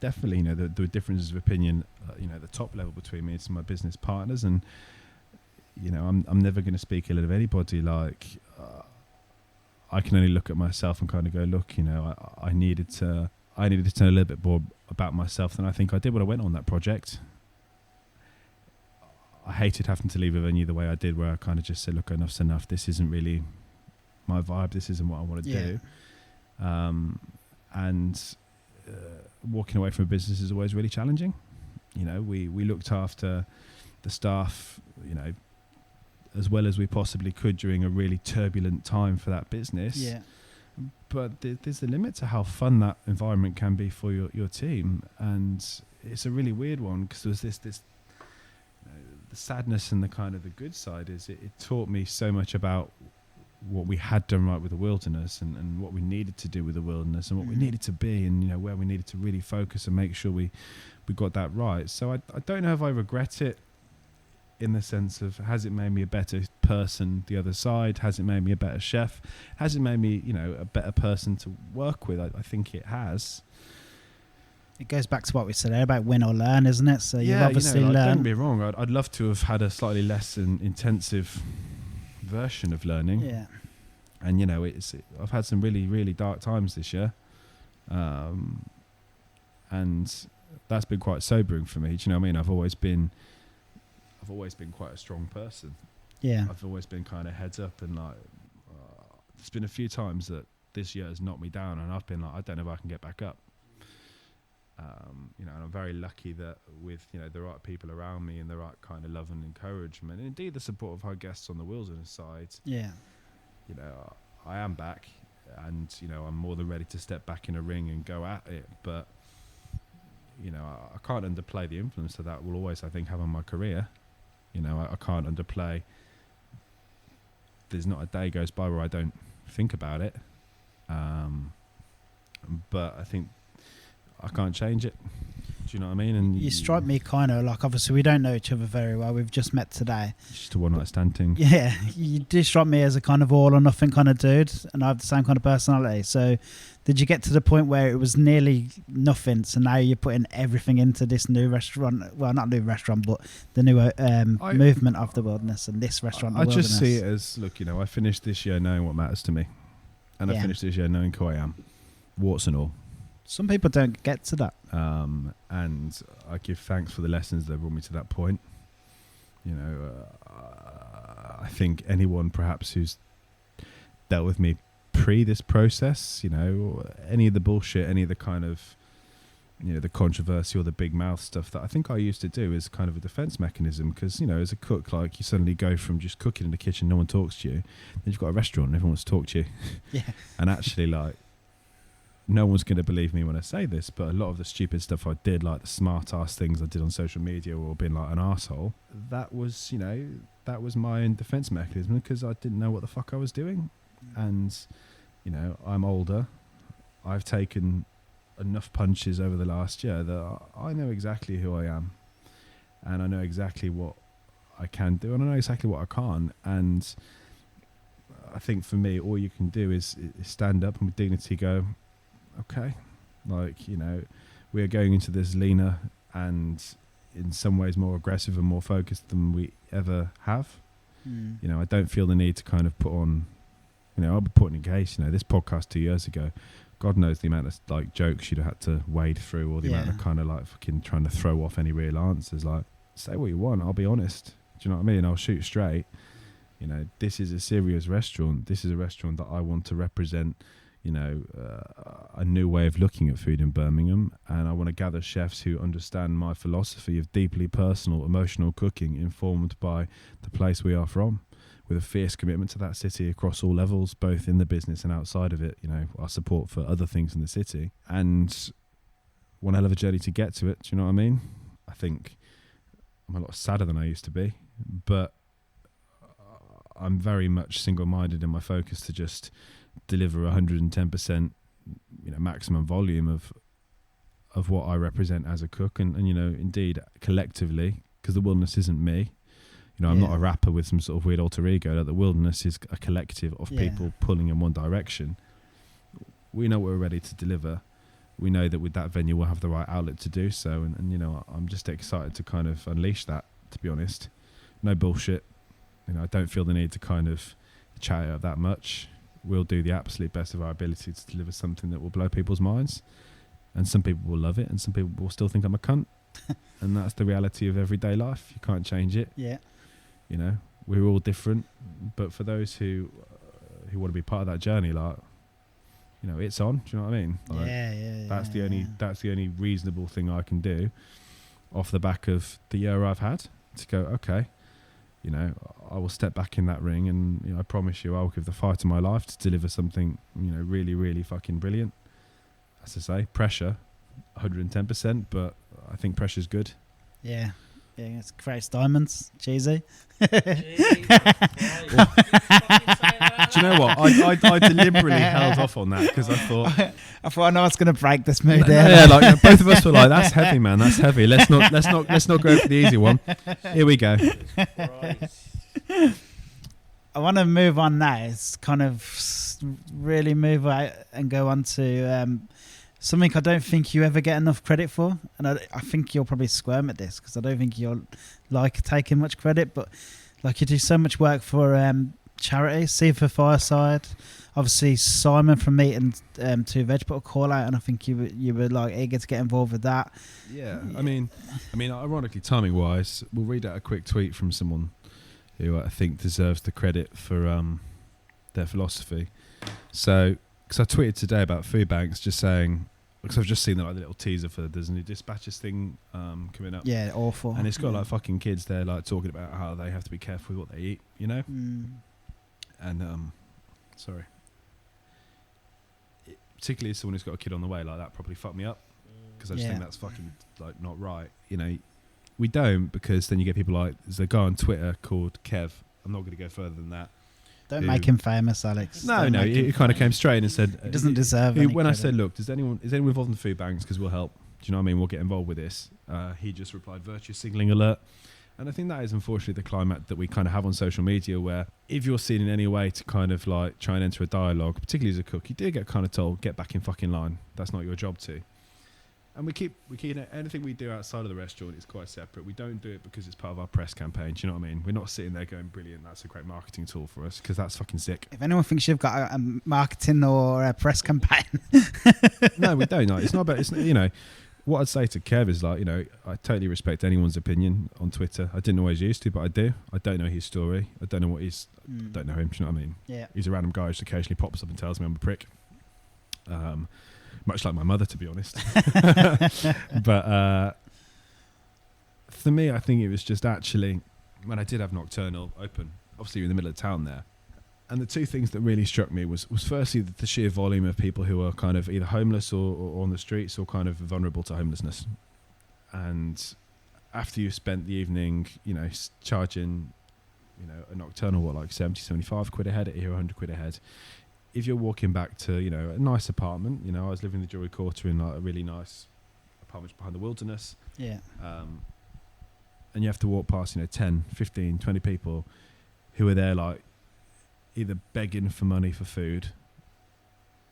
definitely, you know, there were differences of opinion, you know, at the top level between me and some of my business partners. And, you know, I'm never going to speak ill of anybody. Like, I can only look at myself and kind of go, look, you know, I needed to know a little bit more about myself than I think I did when I went on that project. I hated having to leave a venue the way I did, where I kind of just said, look, enough's enough. This isn't really my vibe. This isn't what I want to do. And walking away from a business is always really challenging. You know, we looked after the staff, you know, as well as we possibly could during a really turbulent time for that business. Yeah. But there's a limit to how fun that environment can be for your team, and it's a really weird one, because there was this the sadness and the kind of the good side is it taught me so much about what we had done right with the wilderness, and what we needed to do with the wilderness, and what we needed to be, and, you know, where we needed to really focus and make sure we got that right. So I don't know if I regret it, in the sense of, has it made me a better person the other side? Has it made me a better chef? Has it made me, you know, a better person to work with? I think it has. It goes back to what we said about win or learn, isn't it? So you've obviously you know, learned. Don't be wrong. I'd love to have had a slightly less intensive version of learning. Yeah. And, you know, I've had some really, really dark times this year. And that's been quite sobering for me. Do you know what I mean? I've always been quite a strong person. Yeah. I've always been kind of heads up, and like, there's been a few times that this year has knocked me down, and I've been like, I don't know if I can get back up. You know, and I'm very lucky that with, you know, the right people around me and the right kind of love and encouragement, and indeed the support of our guests on the wilderness side. Yeah. You know, I am back, and, you know, I'm more than ready to step back in a ring and go at it. But, you know, I can't underplay the influence that will always, I think, have on my career. You know, I can't underplay. There's not a day goes by where I don't think about it. But I think I can't change it. Do you know what I mean? And you strike me kind of like, obviously we don't know each other very well. We've just met today. Just a one night stand thing. Yeah, you do strike me as a kind of all or nothing kind of dude, and I have the same kind of personality. So did you get to the point where it was nearly nothing, so now you're putting everything into this new restaurant? Well, not new restaurant, but the new movement of the wilderness, and this restaurant, I just see it as, look, you know, I finished this year knowing what matters to me, and I finished this year knowing who I am, warts and all. Some people don't get to that. And I give thanks for the lessons that brought me to that point. You know, I think anyone perhaps who's dealt with me pre this process, you know, any of the bullshit, any of the kind of, you know, the controversy or the big mouth stuff that I think I used to do is kind of a defense mechanism, because, you know, as a cook, like, you suddenly go from just cooking in the kitchen, no one talks to you, then you've got a restaurant and everyone wants to talk to you. Yeah. And actually, like, no one's going to believe me when I say this, but a lot of the stupid stuff I did, like the smart ass things I did on social media or being like an arsehole, that was, you know, that was my own defense mechanism, because I didn't know what the fuck I was doing. And, you know, I'm older. I've taken enough punches over the last year that I know exactly who I am, and I know exactly what I can do, and I know exactly what I can't. And I think for me, all you can do is stand up and with dignity go, okay, like, you know, we are going into this leaner and in some ways more aggressive and more focused than we ever have. You know, I don't feel the need to kind of put on, you know, I'll be putting in case, you know, this podcast 2 years ago, God knows the amount of like jokes you'd have had to wade through, or the amount of kind of like fucking trying to throw off any real answers. Like, say what you want, I'll be honest. Do you know what I mean? I'll shoot straight. You know, this is a serious restaurant. This is a restaurant that I want to represent, you know, a new way of looking at food in Birmingham. And I want to gather chefs who understand my philosophy of deeply personal, emotional cooking, informed by the place we are from, with a fierce commitment to that city across all levels, both in the business and outside of it. You know, our support for other things in the city. And one hell of a journey to get to it. Do you know what I mean? I think I'm a lot sadder than I used to be, but I'm very much single-minded in my focus to just deliver 110%, you know, maximum volume of what I represent as a cook, and you know, indeed collectively, because the Wilderness isn't me. You know, I'm not a rapper with some sort of weird alter ego. Like, the Wilderness is a collective of people pulling in one direction. We know what we're ready to deliver. We know that with that venue we'll have the right outlet to do so, and you know, I'm just excited to kind of unleash that, to be honest. No bullshit. You know, I don't feel the need to kind of chat it up that much. We'll do the absolute best of our ability to deliver something that will blow people's minds, and some people will love it, and some people will still think I'm a cunt. And that's the reality of everyday life. You can't change it. Yeah. You know, we're all different, but for those who want to be part of that journey, like, you know, it's on. Do you know what I mean? Like, that's the only reasonable thing I can do off the back of the year I've had, to go, okay, you know, I will step back in that ring, and you know, I promise you I'll give the fight of my life to deliver something, you know, really, really fucking brilliant. As I say, pressure, 110%, but I think pressure's good. Yeah. Yeah, it's creates diamonds. Cheesy. Do you know what? I deliberately held off on that because I thought I know it's going to break this mood. Yeah, like, you know, both of us were like, "That's heavy, man. That's heavy. Let's not go for the easy one." Here we go. I want to move on now. It's kind of really move out and go on to something I don't think you ever get enough credit for, and I think you'll probably squirm at this because I don't think you'll like taking much credit, but like, you do so much work for charity, Seed for Fireside. Obviously, Simon from Meat and Two Veg put a call out, and I think you were like eager to get involved with that. Yeah, I mean, ironically, timing wise, we'll read out a quick tweet from someone who I think deserves the credit for their philosophy. So, because I tweeted today about food banks, just saying, because I've just seen the little teaser for the Disney Dispatches thing coming up. Yeah, awful. And it's got like fucking kids there, like talking about how they have to be careful with what they eat, you know. And sorry, particularly as someone who's got a kid on the way, like, that probably fucked me up, because I just think that's fucking like not right. You know, we don't, because then you get people like, there's a guy on Twitter called Kev. I'm not going to go further than that. Don't make him famous, Alex. No, he kind of came straight in and said he doesn't deserve it. When I said, look, is anyone involved in the food banks, because we'll help, do you know what I mean, we'll get involved with this, he just replied, virtue signalling alert. And I think that is unfortunately the climate that we kind of have on social media, where if you're seen in any way to kind of like try and enter a dialogue, particularly as a cook, you do get kind of told, get back in fucking line, that's not your job to. And we keep anything we do outside of the restaurant is quite separate. We don't do it because it's part of our press campaign. Do you know what I mean? We're not sitting there going, brilliant, that's a great marketing tool for us, because that's fucking sick. If anyone thinks you've got a marketing or a press campaign, no, we don't. Like, it's not about. It's, you know, what I'd say to Kev is, like, you know, I totally respect anyone's opinion on Twitter. I didn't always used to, but I do. I don't know his story. I don't know what he's. I don't know him. Do you know what I mean? Yeah. He's a random guy who just occasionally pops up and tells me I'm a prick. Much like my mother, to be honest. But for me, I think it was just actually, when I did have Nocturnal open, obviously you're in the middle of town there, and the two things that really struck me was firstly the sheer volume of people who are kind of either homeless or on the streets, or kind of vulnerable to homelessness. And after you've spent the evening, you know, charging, you know, a Nocturnal, what, like 70, 75 quid a head, here 100 quid a head, if you're walking back to, you know, a nice apartment, you know, I was living in the Jewellery Quarter in like a really nice apartment behind the wilderness. Yeah. And you have to walk past, you know, 10, 15, 20 people who are there like either begging for money for food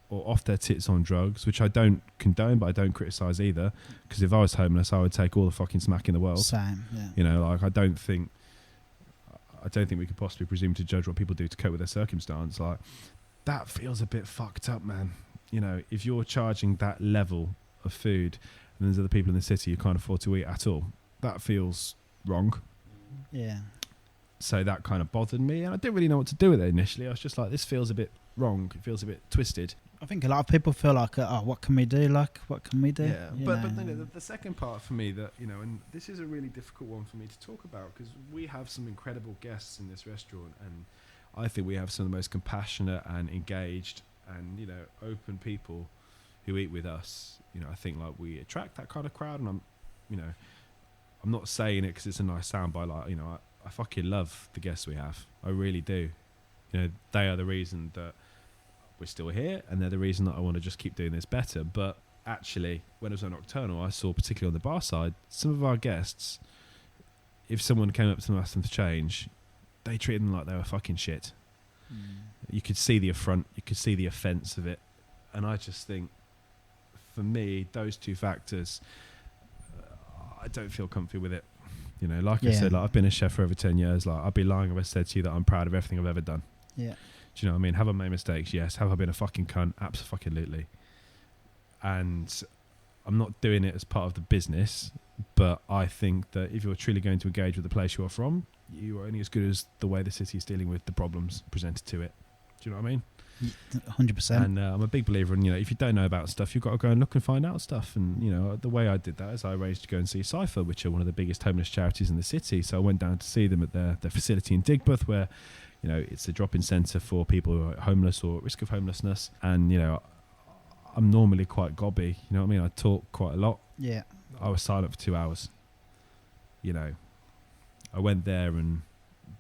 or off their tits on drugs, which I don't condone, but I don't criticise either. Because if I was homeless, I would take all the fucking smack in the world. Same, yeah. You know, like I don't think we could possibly presume to judge what people do to cope with their circumstance. Like, that feels a bit fucked up, man. You know, if you're charging that level of food and there's other people in the city who can't afford to eat at all, that feels wrong. Yeah. So that kind of bothered me, and I didn't really know what to do with it initially. I was just like, this feels a bit wrong. It feels a bit twisted. I think a lot of people feel like, what can we do? Like, what can we do? Yeah, but the second part for me that, you know, and this is a really difficult one for me to talk about because we have some incredible guests in this restaurant, and I think we have some of the most compassionate and engaged and, you know, open people who eat with us. You know, I think like we attract that kind of crowd, and I'm not saying it because it's a nice soundbite. Like, you know, I fucking love the guests we have. I really do. You know, they are the reason that we're still here, and they're the reason that I want to just keep doing this better. But actually, when it was on Nocturnal, I saw, particularly on the bar side, some of our guests, if someone came up to them and asked them to change, they treated them like they were fucking shit. You could see the affront, you could see the offence of it. And I just think, for me, those two factors, I don't feel comfy with it. You know, like I said, like I've been a chef for over 10 years. Like, I'd be lying if I said to you that I'm proud of everything I've ever done. Yeah. Do you know what I mean? Have I made mistakes? Yes. Have I been a fucking cunt? Absolutely. And I'm not doing it as part of the business, but I think that if you're truly going to engage with the place you are from, you are only as good as the way the city is dealing with the problems presented to it. Do you know what I mean? 100%. And I'm a big believer in, you know, if you don't know about stuff, you've got to go and look and find out stuff. And, you know, the way I did that is I arranged to go and see Cypher, which are one of the biggest homeless charities in the city. So I went down to see them at their facility in Digbeth, where, you know, it's a drop-in centre for people who are homeless or at risk of homelessness. And, you know, I'm normally quite gobby, you know what I mean? I talk quite a lot. Yeah. I was silent for 2 hours. You know, I went there and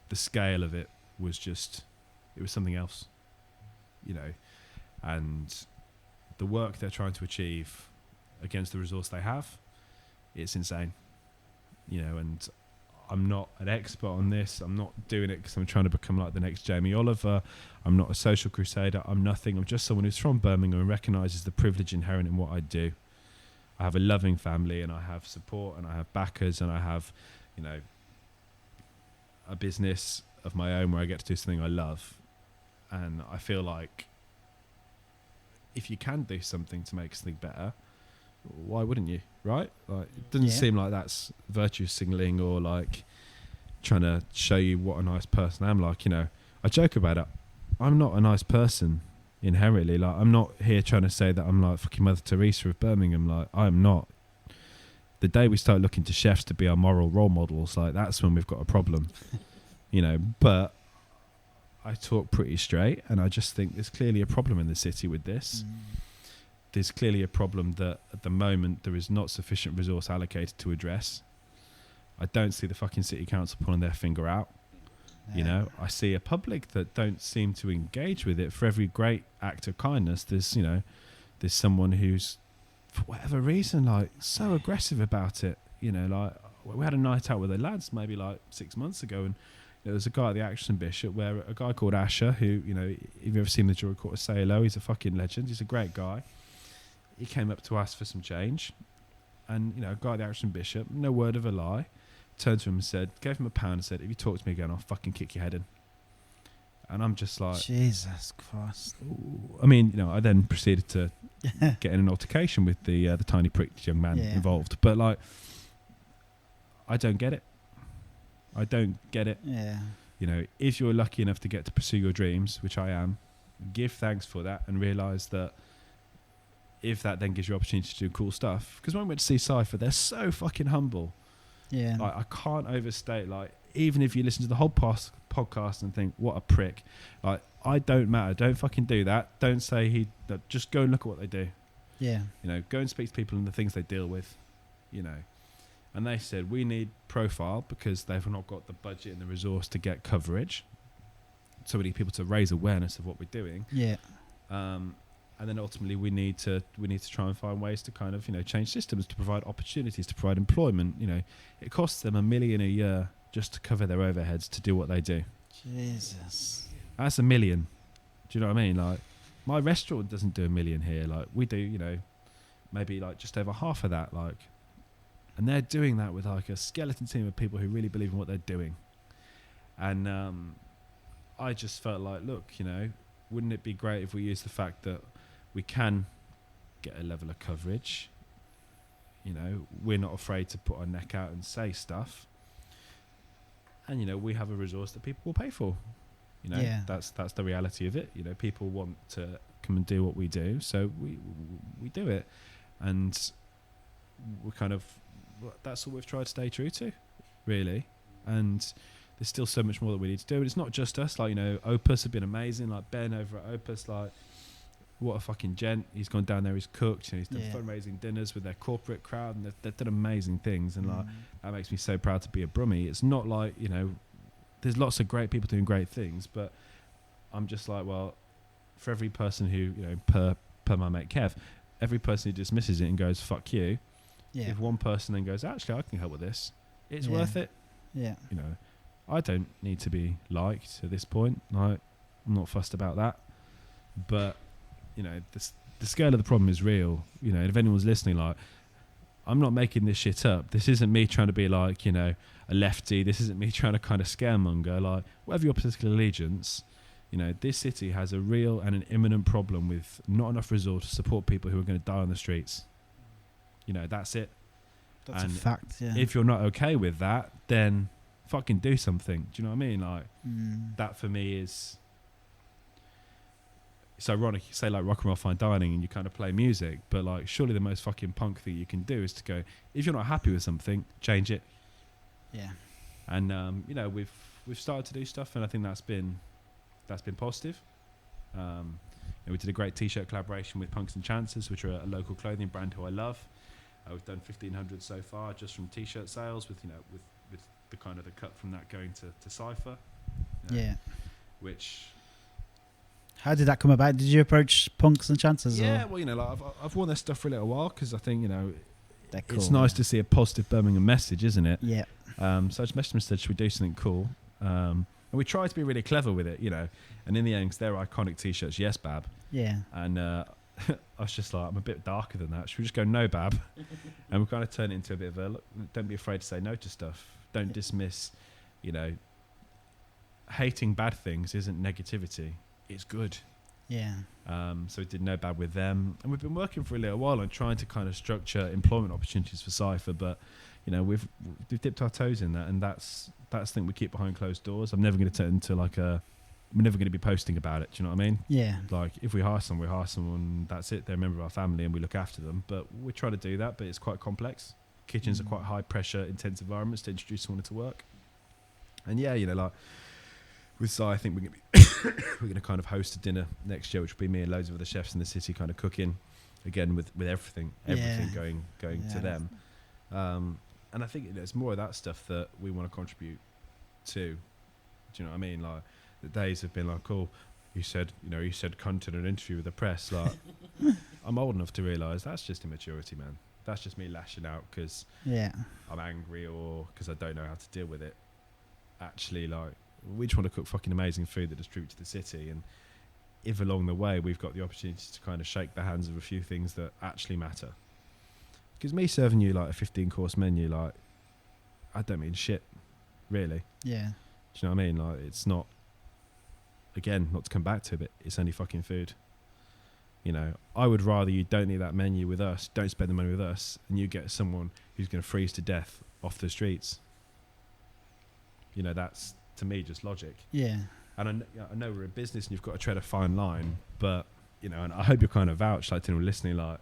the scale of it was just, it was something else, you know, and the work they're trying to achieve against the resource they have, it's insane, you know, and I'm not an expert on this. I'm not doing it because I'm trying to become like the next Jamie Oliver. I'm not a social crusader. I'm nothing. I'm just someone who's from Birmingham and recognises the privilege inherent in what I do. I have a loving family, and I have support, and I have backers, and I have, you know, a business of my own where I get to do something I love. And I feel like if you can do something to make something better, why wouldn't you, right? Like, it doesn't seem like that's virtue signaling or like trying to show you what a nice person I am. Like, you know, I joke about it. I'm not a nice person inherently. Like, I'm not here trying to say that I'm like fucking Mother Teresa of Birmingham. Like, I'm not. The day we start looking to chefs to be our moral role models, like, that's when we've got a problem, you know. But I talk pretty straight, and I just think there's clearly a problem in the city with this. There's clearly a problem that at the moment there is not sufficient resource allocated to address. I don't see the fucking city council pulling their finger out. You know, I see a public that don't seem to engage with it. For every great act of kindness, there's, you know, there's someone who's, for whatever reason, like, so aggressive about it. You know, like, we had a night out with the lads maybe like 6 months ago, and there was a guy at the Action Bishop where a guy called Asher, who, you know, if you've ever seen the Jewellery Quarter, say hello. He's a fucking legend. He's a great guy. He came up to ask for some change, and, you know, a guy at the Action Bishop, no word of a lie, turned to him and said, gave him £1 and said, if you talk to me again, I'll fucking kick your head in. And I'm just like, Jesus Christ. I mean, you know, I then proceeded to get in an altercation with the tiny pricked young man involved. But, like, I don't get it. I don't get it. Yeah. You know, if you're lucky enough to get to pursue your dreams, which I am, give thanks for that and realise that if that then gives you opportunity to do cool stuff. Because when we went to see Cypher, they're so fucking humble. Yeah. Like, I can't overstate, like, even if you listen to the whole podcast and think, what a prick, like, I don't matter. Don't fucking do that. Don't say just go and look at what they do. Yeah. You know, go and speak to people and the things they deal with, you know. And they said, we need profile because they've not got the budget and the resource to get coverage. So we need people to raise awareness of what we're doing. Yeah. And then ultimately we need to try and find ways to kind of, you know, change systems to provide opportunities, to provide employment. You know, it costs them $1 million a year just to cover their overheads to do what they do. Jesus. That's $1 million. Do you know what I mean? Like, my restaurant doesn't do $1 million here. Like, we do, you know, maybe like just over half of that. Like, and they're doing that with like a skeleton team of people who really believe in what they're doing. And I just felt like, look, you know, wouldn't it be great if we use the fact that we can get a level of coverage? You know, we're not afraid to put our neck out and say stuff. And, you know, we have a resource that people will pay for. You know, that's the reality of it. You know, people want to come and do what we do, so we do it. And we're kind of, that's what we've tried to stay true to, really. And there's still so much more that we need to do. And it's not just us. Like, you know, Opus have been amazing. Like, Ben over at Opus, like, what a fucking gent. He's gone down there, he's cooked, and he's done fundraising dinners with their corporate crowd, and they've done amazing things. And like, that makes me so proud to be a Brummie. It's not like, you know, there's lots of great people doing great things, but I'm just like, well, for every person who, you know, per my mate Kev, every person who dismisses it and goes, fuck you, if one person then goes, actually, I can help with this, it's worth it. Yeah. You know, I don't need to be liked at this point. Like, I'm not fussed about that. But, you know, the scale of the problem is real. You know, and if anyone's listening, like, I'm not making this shit up. This isn't me trying to be like, you know, a lefty. This isn't me trying to kind of scaremonger. Like, whatever your political allegiance, you know, this city has a real and an imminent problem with not enough resource to support people who are going to die on the streets. You know, that's it. That's and a fact, yeah. If you're not okay with that, then fucking do something. Do you know what I mean? Like, that for me is... It's ironic, you say like rock and roll fine dining and you kind of play music, but like surely the most fucking punk thing you can do is to go, if you're not happy with something, change it. Yeah. And you know, we've started to do stuff, and I think that's been positive. You know, we did a great t-shirt collaboration with Punks and Chances, which are a local clothing brand who I love. We've done 1,500 so far just from t-shirt sales, with, you know, with the kind of the cut from that going to Cypher. Yeah. Which... How did that come about? Did you approach Punks and Chances? Yeah, well, you know, like I've worn their stuff for a little while because I think, you know, cool, it's nice to see a positive Birmingham message, isn't it? Yeah. So I just messaged them and said, should we do something cool? And we tried to be really clever with it, you know. And in the end, 'cause they're iconic t-shirts, yes, Bab. Yeah. And I was just like, I'm a bit darker than that. Should we just go no, Bab? And we kind of turned it into a bit of a, look, don't be afraid to say no to stuff. Don't dismiss, you know, hating bad things isn't negativity. It's good. Yeah. So we did no bad with them, and we've been working for a little while on trying to kind of structure employment opportunities for Cypher. But you know, we've dipped our toes in that, and that's the thing we keep behind closed doors. I'm never going to turn into like we're never going to be posting about it. Do you know what I mean? Yeah. Like if we hire someone, that's it. They're a member of our family, and we look after them. But we try to do that, but it's quite complex. Kitchens are quite high pressure, intense environments to introduce someone into work. And yeah, you know, like. With Cy, I think we're going to kind of host a dinner next year, which will be me and loads of other chefs in the city kind of cooking, again with everything going to them. And I think there's more of that stuff that we want to contribute to. Do you know what I mean? Like the days have been like, oh, you said cunt in an interview with the press. Like I'm old enough to realise that's just immaturity, man. That's just me lashing out because I'm angry or because I don't know how to deal with it. Actually, like. We just want to cook fucking amazing food that distributes to the city, and if along the way we've got the opportunity to kind of shake the hands of a few things that actually matter. Because me serving you like a 15-course menu, like I don't mean shit, really. Yeah. Do you know what I mean? Like it's not. Again, not to come back to it, it's only fucking food. You know, I would rather you don't eat that menu with us, don't spend the money with us, and you get someone who's going to freeze to death off the streets. You know, that's. To me, just logic. Yeah. And I know we're a business and you've got to tread a fine line, but you know, and I hope you're kind of vouch like to anyone listening, like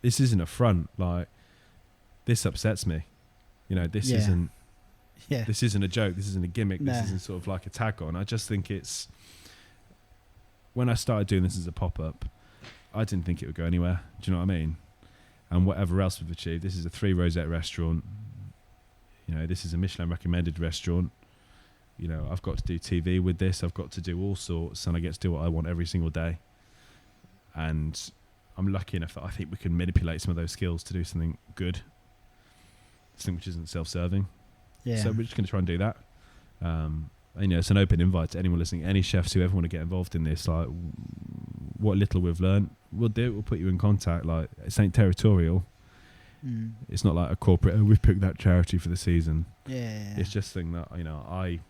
this isn't a front, like this upsets me. You know, this isn't a joke, this isn't a gimmick, this isn't sort of like a tag on. I just think it's when I started doing this as a pop-up, I didn't think it would go anywhere. Do you know what I mean? And whatever else we've achieved, this is a 3 rosette restaurant. You know, this is a Michelin recommended restaurant. You know, I've got to do TV with this. I've got to do all sorts, and I get to do what I want every single day. and I'm lucky enough that I think we can manipulate some of those skills to do something good, something which isn't self-serving. Yeah. So we're just going to try and do that. It's an open invite to anyone listening, any chefs who ever want to get involved in this. Like, what little we've learned, we'll do it. We'll put you in contact. Like, it ain't territorial. It's not like a corporate. Oh, we've picked that charity for the season. Yeah. It's just something that I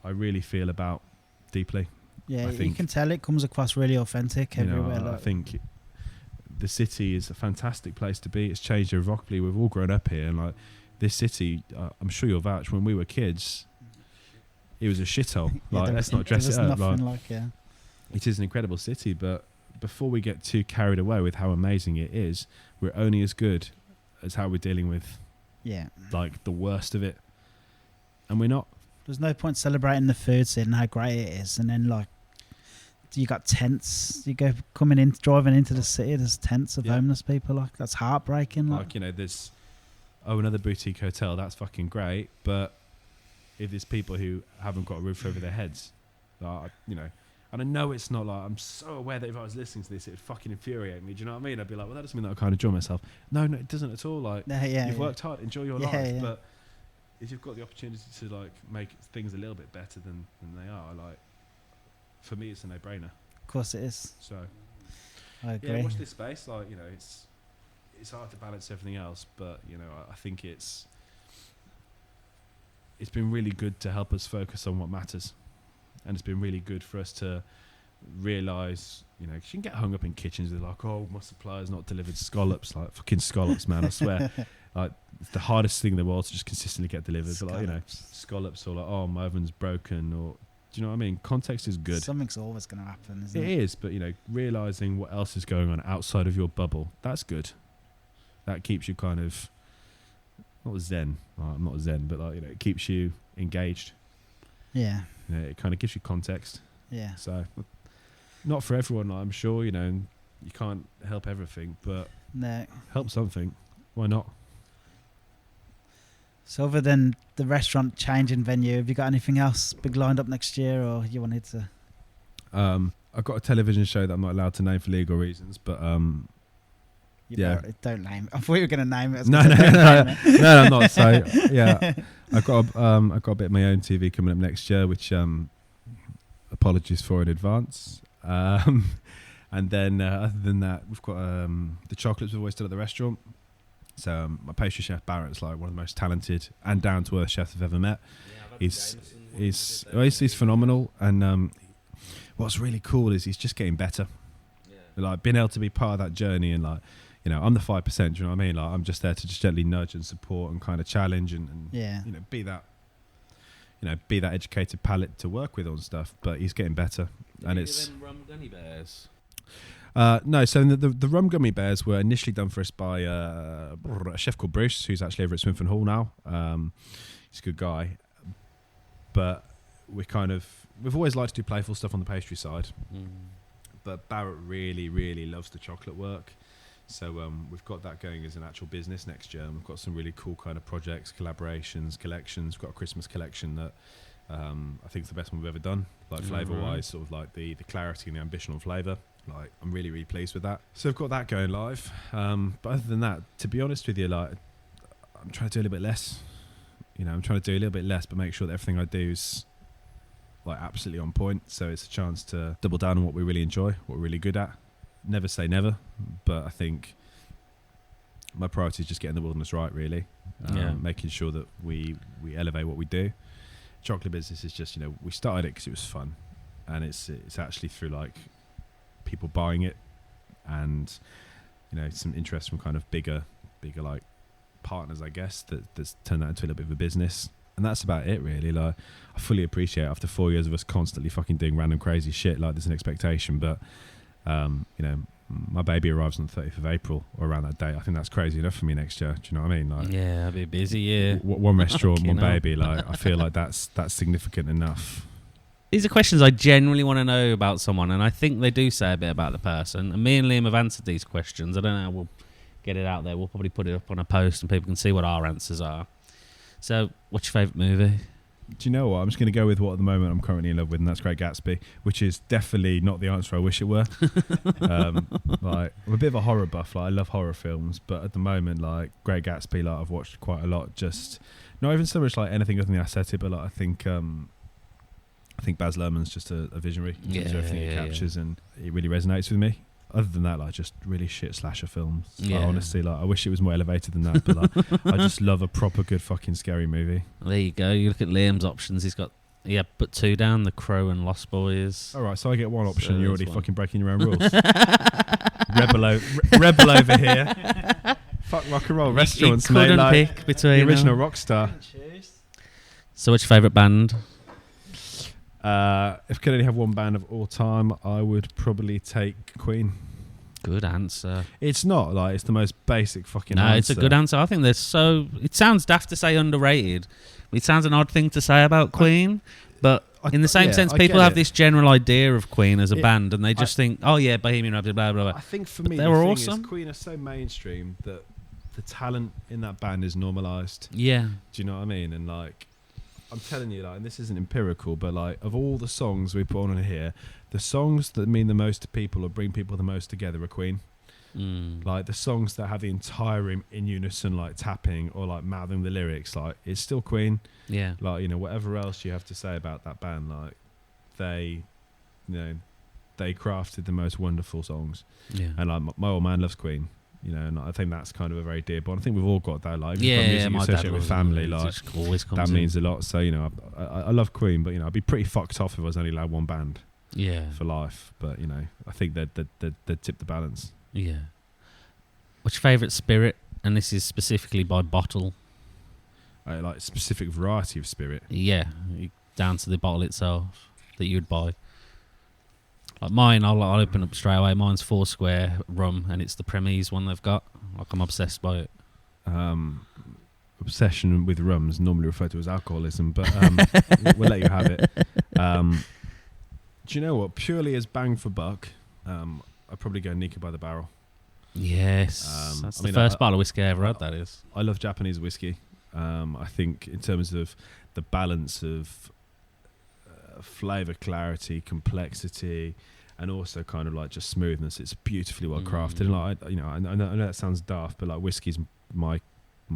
really feel about deeply. Yeah, I think, you can tell it comes across really authentic everywhere. I think the city is a fantastic place to be. It's changed irrevocably. We've all grown up here, and like this city, I'm sure you'll vouch. When we were kids, it was a shithole. Like, let's not dress it up. It is an incredible city, but before we get too carried away with how amazing it is, we're only as good as how we're dealing with, like the worst of it, and we're not. There's no point celebrating the food scene and how great it is, and then like you got tents. You go driving into the city. There's tents of homeless people. Like, that's heartbreaking. Like, there's another boutique hotel. That's fucking great. But if there's people who haven't got a roof over their heads, and I know it's not like, I'm so aware that if I was listening to this, it'd fucking infuriate me. Do you know what I mean? I'd be like, well, that doesn't mean that I kind of enjoy myself. No, it doesn't at all. Like, you've worked hard, enjoy your life. Yeah. But if you've got the opportunity to like make things a little bit better than they are, like, for me, it's a no-brainer. Of course it is. So, I agree. Yeah, watch this space. Like, it's hard to balance everything else, but I think it's been really good to help us focus on what matters, and it's been really good for us to realise, you can get hung up in kitchens with like, oh, my supplier's not delivered scallops. Like, fucking scallops, man, I swear. Like, it's the hardest thing in the world to just consistently get delivered. Scallops. But like, scallops, or like, oh, my oven's broken, or do you know what I mean? Context is good. Something's always going to happen, isn't it? It is, but realising what else is going on outside of your bubble, that's good. That keeps you kind of not zen. I'm not zen, but like, it keeps you engaged. Yeah. It kind of gives you context. Yeah. So, not for everyone, I'm sure. You can't help everything, but help something. Why not? So, other than the restaurant changing venue, have you got anything else big lined up next year, or you wanted to? I've got a television show that I'm not allowed to name for legal reasons, but don't name it. I thought you were going to name it. No, I'm not. So yeah, I've got a bit of my own TV coming up next year, which apologies for in advance. And then other than that, we've got the chocolates we've always done at the restaurant. So my pastry chef Barrett's like one of the most talented and down to earth chefs I've ever met. He's phenomenal, and what's really cool is he's just getting better. Like, being able to be part of that journey, and like, I'm the 5%. Do you know what I mean? Like, I'm just there to just gently nudge and support and kind of challenge and be that educated palate to work with on stuff. But he's getting better, and it's rum gummy bears. No, so the rum gummy bears were initially done for us by a chef called Bruce, who's actually over at Swinfen Hall now. He's a good guy, but we've always liked to do playful stuff on the pastry side. But Barrett really, really loves the chocolate work. So we've got that going as an actual business next year. And we've got some really cool kind of projects, collaborations, collections. We've got a Christmas collection that I think is the best one we've ever done, like flavour-wise, sort of like the clarity and the ambition on flavour. Like, I'm really, really pleased with that. So we've got that going live. But other than that, to be honest with you, like, I'm trying to do a little bit less. I'm trying to do a little bit less, but make sure that everything I do is like absolutely on point. So it's a chance to double down on what we really enjoy, what we're really good at. Never say never, but I think my priority is just getting the wilderness right, really. Making sure that we elevate what we do. Chocolate business is just, we started it because it was fun, and it's actually through like people buying it, and some interest from kind of bigger like partners, I guess, that's turned that into a little bit of a business. And that's about it, really. Like, I fully appreciate after 4 years of us constantly fucking doing random crazy shit, like, there's an expectation, but my baby arrives on the 30th of April or around that date. I think that's crazy enough for me next year. Do you know what I mean? Like, yeah, I'll be busy. Yeah, one restaurant, one baby. Like, I feel like that's significant enough. These are questions I genuinely want to know about someone, and I think they do say a bit about the person. And me and Liam have answered these questions. I don't know how we'll get it out there. We'll probably put it up on a post and people can see what our answers are. So, what's your favourite movie? Do you know what? I'm just going to go with what at the moment I'm currently in love with, and that's Great Gatsby, which is definitely not the answer I wish it were. Like, I'm a bit of a horror buff. Like, I love horror films, but at the moment, like Great Gatsby, like I've watched quite a lot. Just not even so much like anything other than the aesthetic, but like I think Baz Luhrmann's just a visionary in terms of everything he captures, and it really resonates with me. Other than that, like just really shit slasher films. Like, honestly, like I wish it was more elevated than that, but like I just love a proper good fucking scary movie. There you go. You look at Liam's options. He's got put 2 down: The Crow and Lost Boys. All right, so I get one option. So you're already fucking breaking your own rules. Rebel over here. Fuck rock and roll restaurants, mate. Like pick between the original rock star. So, what's your favourite band? If I could only have one band of all time, I would probably take Queen. Good answer. It's not like it's the most basic fucking answer. No, it's a good answer. I think they're so... It sounds daft to say underrated. It sounds an odd thing to say about Queen, but in the same sense, people have this general idea of Queen as a band, and they just think, oh yeah, Bohemian Rhapsody, blah, blah, blah. I think for me, the thing awesome. Is Queen are so mainstream that the talent in that band is normalised. Yeah. Do you know what I mean? And like... I'm telling you, like, and this isn't empirical, but like, of all the songs we put on here, the songs that mean the most to people or bring people the most together are Queen. Like the songs that have the entire room in unison, like tapping or like mouthing the lyrics, like it's still Queen. Yeah. Like, you know, whatever else you have to say about that band, like they crafted the most wonderful songs. Yeah. And like my old man loves Queen. You know, and I think that's kind of a very dear bond. I think we've all got that. Like, music you associate with family, like that means a lot. So, you know, I love Queen, but you know, I'd be pretty fucked off if I was only allowed one band. Yeah. For life, but you know, I think they'd tip the balance. Yeah. What's your favourite spirit? And this is specifically by bottle. Like specific variety of spirit. Yeah, down to the bottle itself that you'd buy. Like mine, I'll open up straight away. Mine's Foursquare rum, and it's the Premise one they've got. Like, I'm obsessed by it. Obsession with rum is normally referred to as alcoholism, but we'll let you have it. Do you know what? Purely as bang for buck, I'd probably go Nika by the barrel. Yes, that's the first bottle of whiskey I ever had. That is. I love Japanese whiskey. I think in terms of the balance of flavour, clarity, complexity, and also kind of like just smoothness, it's beautifully well crafted. And like, I know that sounds daft, but like whiskey's my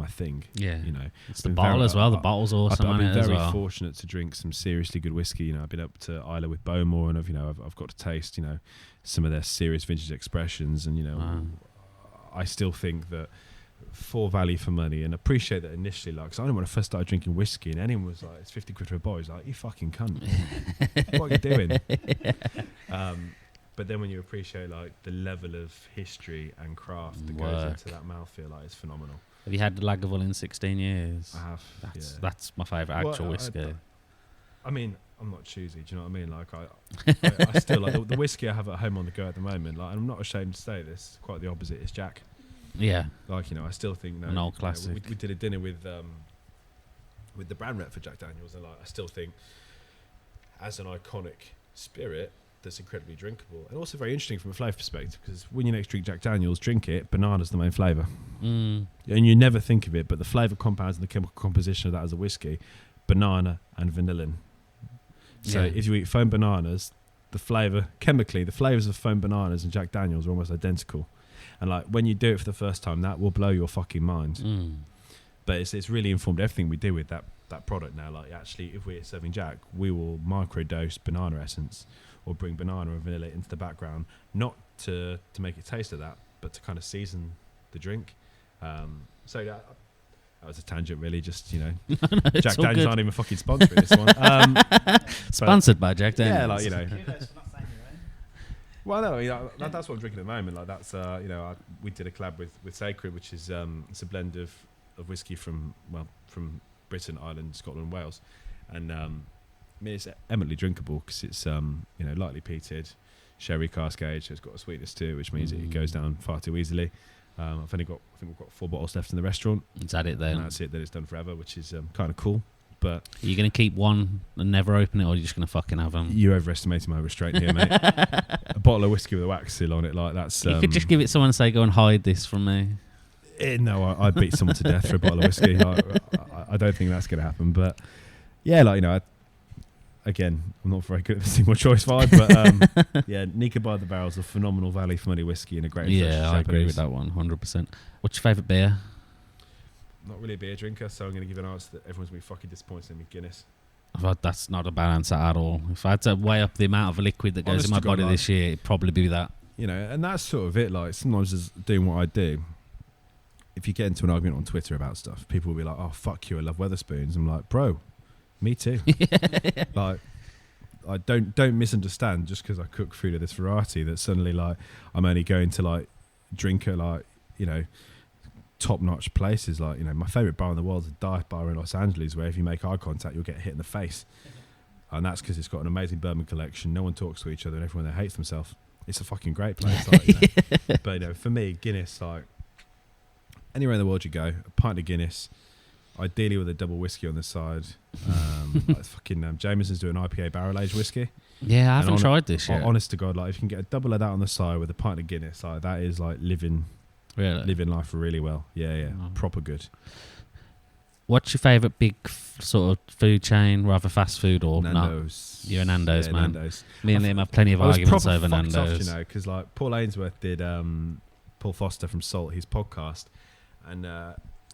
thing. Yeah, you know, it's the bottle as well. The bottle's awesome. I've been very well. fortunate to drink some seriously good whiskey. You know, I've been up to Isla with Bowmore, and I've got to taste, you know, some of their serious vintage expressions, and you know, I still think that for value for money, and appreciate that initially, like, because I know when I first started drinking whiskey and anyone was like, it's 50 quid for a bottle, I was like, you fucking cunt. What are you doing? But then when you appreciate like the level of history and craft that goes into that mouthfeel, like, it's phenomenal. Have you had the Lagavulin in 16 years? I have. That's my favourite actual whiskey. I mean, I'm not choosy, do you know what I mean? Like, I still like the whiskey I have at home on the go at the moment, like, and I'm not ashamed to say this, quite the opposite, it's Jack. Yeah. Like, you know, I still think an old classic. We did a dinner with the brand rep for Jack Daniels, and like, I still think as an iconic spirit that's incredibly drinkable and also very interesting from a flavour perspective, because when you next drink Jack Daniels, drink it, banana's the main flavour. And you never think of it, but the flavour compounds and the chemical composition of that as a whiskey, banana and vanillin. So if you eat foam bananas, the flavour, chemically, the flavours of foam bananas and Jack Daniels are almost identical. And like, when you do it for the first time, that will blow your fucking mind. But it's really informed everything we do with that product now. Like, actually, if we're serving Jack, we will microdose banana essence or bring banana and vanilla into the background, not to make it taste of that, but to kind of season the drink. So that was a tangent, really. Just, you know, Jack Daniels aren't even fucking sponsoring this one. Sponsored by Jack Daniels. Yeah, like, you know. Well, no, you know, that's what I'm drinking at the moment. Like, that's you know, we did a collab with Sacred, which is it's a blend of whiskey from Britain, Ireland, Scotland, and Wales, and I mean, it's eminently drinkable because it's you know, lightly peated, sherry cask aged, so it's got a sweetness to it, which means it goes down far too easily. I think we've got 4 bottles left in the restaurant. Is that it then? And that's it. Then it's done forever, which is kind of cool. But are you going to keep one and never open it, or are you just going to fucking have them? You're overestimating my restraint here, mate. A bottle of whiskey with a wax seal on it, like, that's... You could just give it someone and say, go and hide this from me. No, I'd beat someone to death for a bottle of whiskey. I don't think that's going to happen, but yeah, like, you know, again, I'm not very good at the single choice vibe, but yeah, Nika by the Barrel's a phenomenal value for money whiskey and a great. Yeah, I agree with that one, 100%. What's your favourite beer? Not really a beer drinker, so I'm going to give an answer that everyone's going to be fucking disappointed in me. Guinness. That's not a bad answer at all. If I had to weigh up the amount of liquid that goes in my body this year, it'd probably be that. You know, and that's sort of it. Like, sometimes as doing what I do, if you get into an argument on Twitter about stuff, people will be like, "Oh, fuck you, I love Wetherspoons." I'm like, bro, me too. Like, I don't misunderstand just because I cook food of this variety that suddenly, like, I'm only going to, like, drink at, like, you know, top-notch places. Like, you know, my favourite bar in the world is a dive bar in Los Angeles where if you make eye contact, you'll get hit in the face. And that's because it's got an amazing bourbon collection. No one talks to each other and everyone there hates themselves. It's a fucking great place. Like, you know. But, you know, for me, Guinness, like, anywhere in the world you go, a pint of Guinness, ideally with a double whiskey on the side. Like fucking Jameson's doing IPA barrel-aged whiskey. Yeah, I haven't tried this yet. Honest to God, like, if you can get a double of that on the side with a pint of Guinness, like, that is like living life really well. Yeah, proper good. What's your favourite big sort of food chain, rather fast food or Nando's? You're a Nando's, man. Nando's. Me and Liam have plenty of arguments over Nando's. Off, you know, because like Paul Ainsworth did Paul Foster from Salt, his podcast, and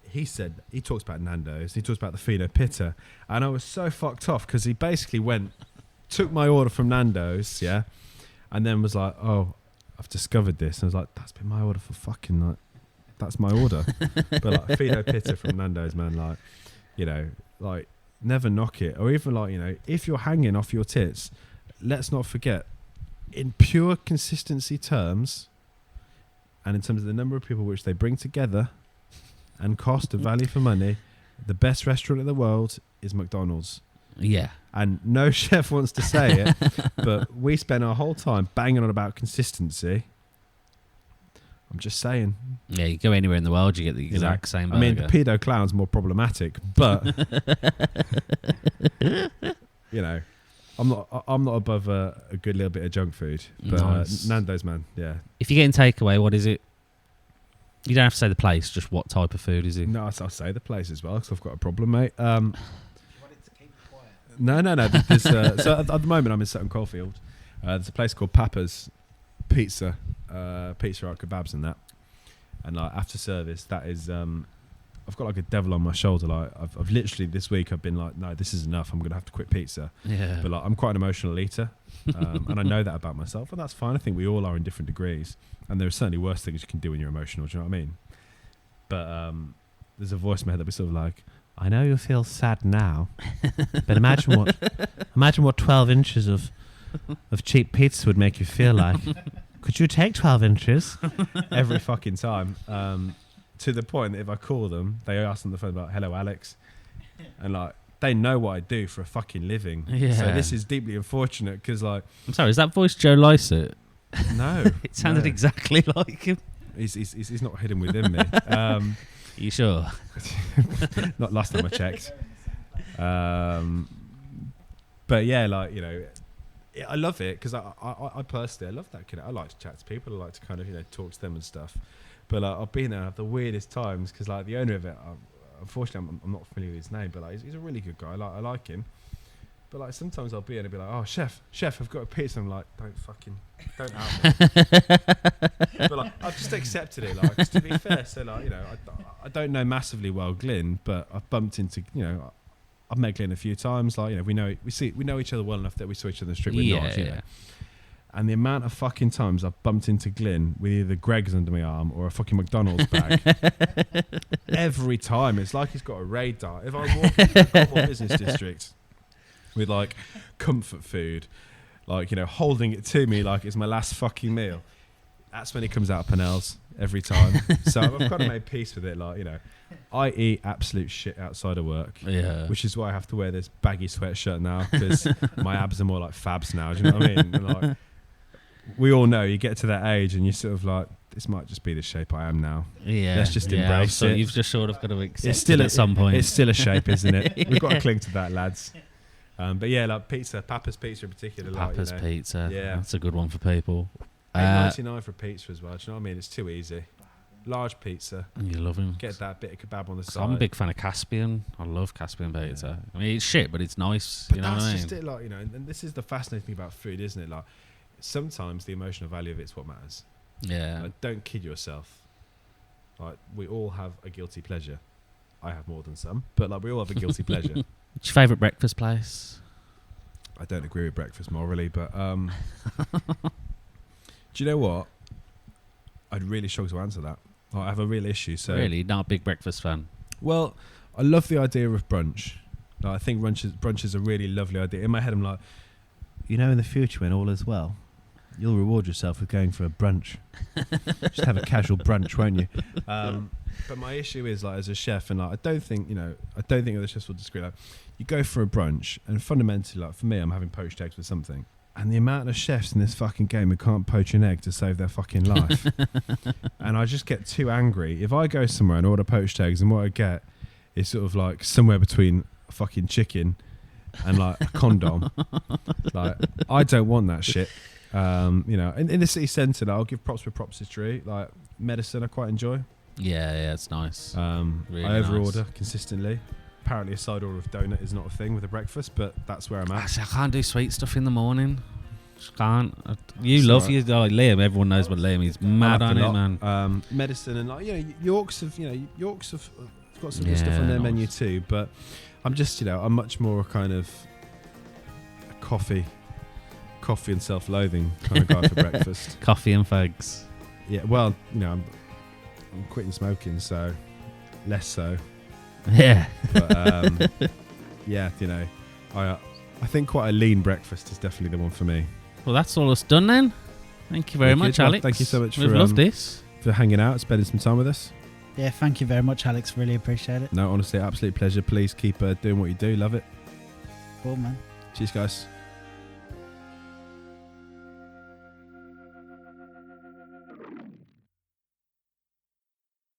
he said he talks about Nando's. He talks about the Fino Pitta, and I was so fucked off because he basically took my order from Nando's, yeah, and then was like, "Oh, I've discovered this," and I was like, "That's been my order for fucking like." That's my order. But like Fino Pitta from Nando's, man, like, you know, like, never knock it. Or even like, you know, if you're hanging off your tits, let's not forget, in pure consistency terms, and in terms of the number of people which they bring together and cost of value for money, the best restaurant in the world is McDonald's. Yeah. And no chef wants to say it, but we spend our whole time banging on about consistency. I'm just saying. Yeah, you go anywhere in the world, you get the exact same burger. I mean, the pedo clown's more problematic, but you know, I'm not above a good little bit of junk food. But nice. Nando's, man, yeah. If you're getting takeaway, what is it? You don't have to say the place, just what type of food is it? No, I'll say the place as well, because I've got a problem, mate. Do you want it to keep quiet? No. So at the moment, I'm in Sutton Coldfield. There's a place called Papa's Pizza. Pizza Hut kebabs and that, and like after service, that is I've got like a devil on my shoulder. Like I've literally this week I've been like, no, this is enough. I'm gonna have to quit pizza. Yeah. But like I'm quite an emotional eater, and I know that about myself, and that's fine. I think we all are in different degrees, and there are certainly worse things you can do when you're emotional. Do you know what I mean? But there's a voice in my head that was sort of like, I know you feel sad now, but imagine what 12 inches of cheap pizza would make you feel like. Could you take 12 inches? Every fucking time. To the point that if I call them, they ask on the phone about, hello, Alex. And like, they know what I do for a fucking living. Yeah. So this is deeply unfortunate because like... I'm sorry, is that voice Joe Lycett? No. It sounded exactly like him. He's not hidden within me. Are you sure? Not last time I checked. But yeah, like, you know... I love it because I personally, I love that kind of, I like to chat to people. I like to kind of, you know, talk to them and stuff. But like, I've been there at the weirdest times because like the owner of it, unfortunately, I'm not familiar with his name, but like he's a really good guy. I like him. But like sometimes I'll be in and be like, oh, chef, I've got a pizza. I'm like, don't out me. But like, I've just accepted it. Like, to be fair, so like, you know, I don't know massively well Glyn, but I've bumped into, you know, I've met Glyn a few times. Like, you know, we know each other well enough that we saw each other in the street. We're not, you know. And the amount of fucking times I've bumped into Glyn with either Greg's under my arm or a fucking McDonald's bag. Every time. It's like he's got a radar. If I walk into the Cornwall Business District with like comfort food, like, you know, holding it to me like it's my last fucking meal, that's when he comes out of Pennell's every time. So I've kind of made peace with it. Like, you know, I eat absolute shit outside of work, which is why I have to wear this baggy sweatshirt now because my abs are more like Fabs now. Do you know what I mean? And like, we all know you get to that age and you're sort of like, this might just be the shape I am now. Yeah, let's just embrace it. You've just sort of got to accept it at some point. It's still a shape, isn't it? We've got to cling to that, lads. But yeah, like pizza, Papa's Pizza in particular. Papa's like, you know, Pizza, yeah, that's a good one for people. $8.99 for a pizza as well. Do you know what I mean? It's too easy. large pizza. You love him. Get that bit of kebab on the side. I'm a big fan of Caspian. I love Caspian pizza. I mean, it's shit, but it's nice. But you know what I mean? that's just it, like, you know, and this is the fascinating thing about food, isn't it? Like, sometimes the emotional value of it's what matters. Yeah. Like, don't kid yourself. Like, we all have a guilty pleasure. I have more than some, but like we all have a guilty pleasure. What's your favourite breakfast place? I don't agree with breakfast morally, but do you know what? I'd really struggle to answer that. I have a real issue. So really, not a big breakfast fan. Well, I love the idea of brunch. Like, I think brunch is a really lovely idea. In my head, I'm like, you know, in the future when all is well, you'll reward yourself with going for a brunch. Just have a casual brunch, won't you? But my issue is, like, as a chef, and like, I don't think other chefs will disagree. Like, you go for a brunch, and fundamentally, like, for me, I'm having poached eggs with something. And the amount of chefs in this fucking game who can't poach an egg to save their fucking life. And I just get too angry. If I go somewhere and order poached eggs, and what I get is sort of like somewhere between a fucking chicken and like a condom. Like, I don't want that shit. You know, in the city centre, I'll give props where props is due. Like, medicine, I quite enjoy. Yeah, it's nice. Really I overorder consistently. Apparently a side order of donut is not a thing with a breakfast, but that's where I'm at. I can't do sweet stuff in the morning. Just can't. You it's love right. You like Liam. Everyone knows what Liam is. Mad on it, man. Medicine and, like, you know, Yorks have got some good stuff on their menu too. But I'm just, you know, I'm much more a kind of a coffee and self-loathing kind of guy for breakfast. Coffee and fags. Yeah. Well, you know, I'm quitting smoking, so less so. Yeah. But yeah, you know, I think quite a lean breakfast is definitely the one for me. Well, that's all us done then. Thank you very much, Alex. Thank you so much We've loved this. For hanging out, spending some time with us. Yeah, thank you very much, Alex. Really appreciate it. No, honestly, absolute pleasure. Please keep doing what you do. Love it. Cool, man. Cheers, guys.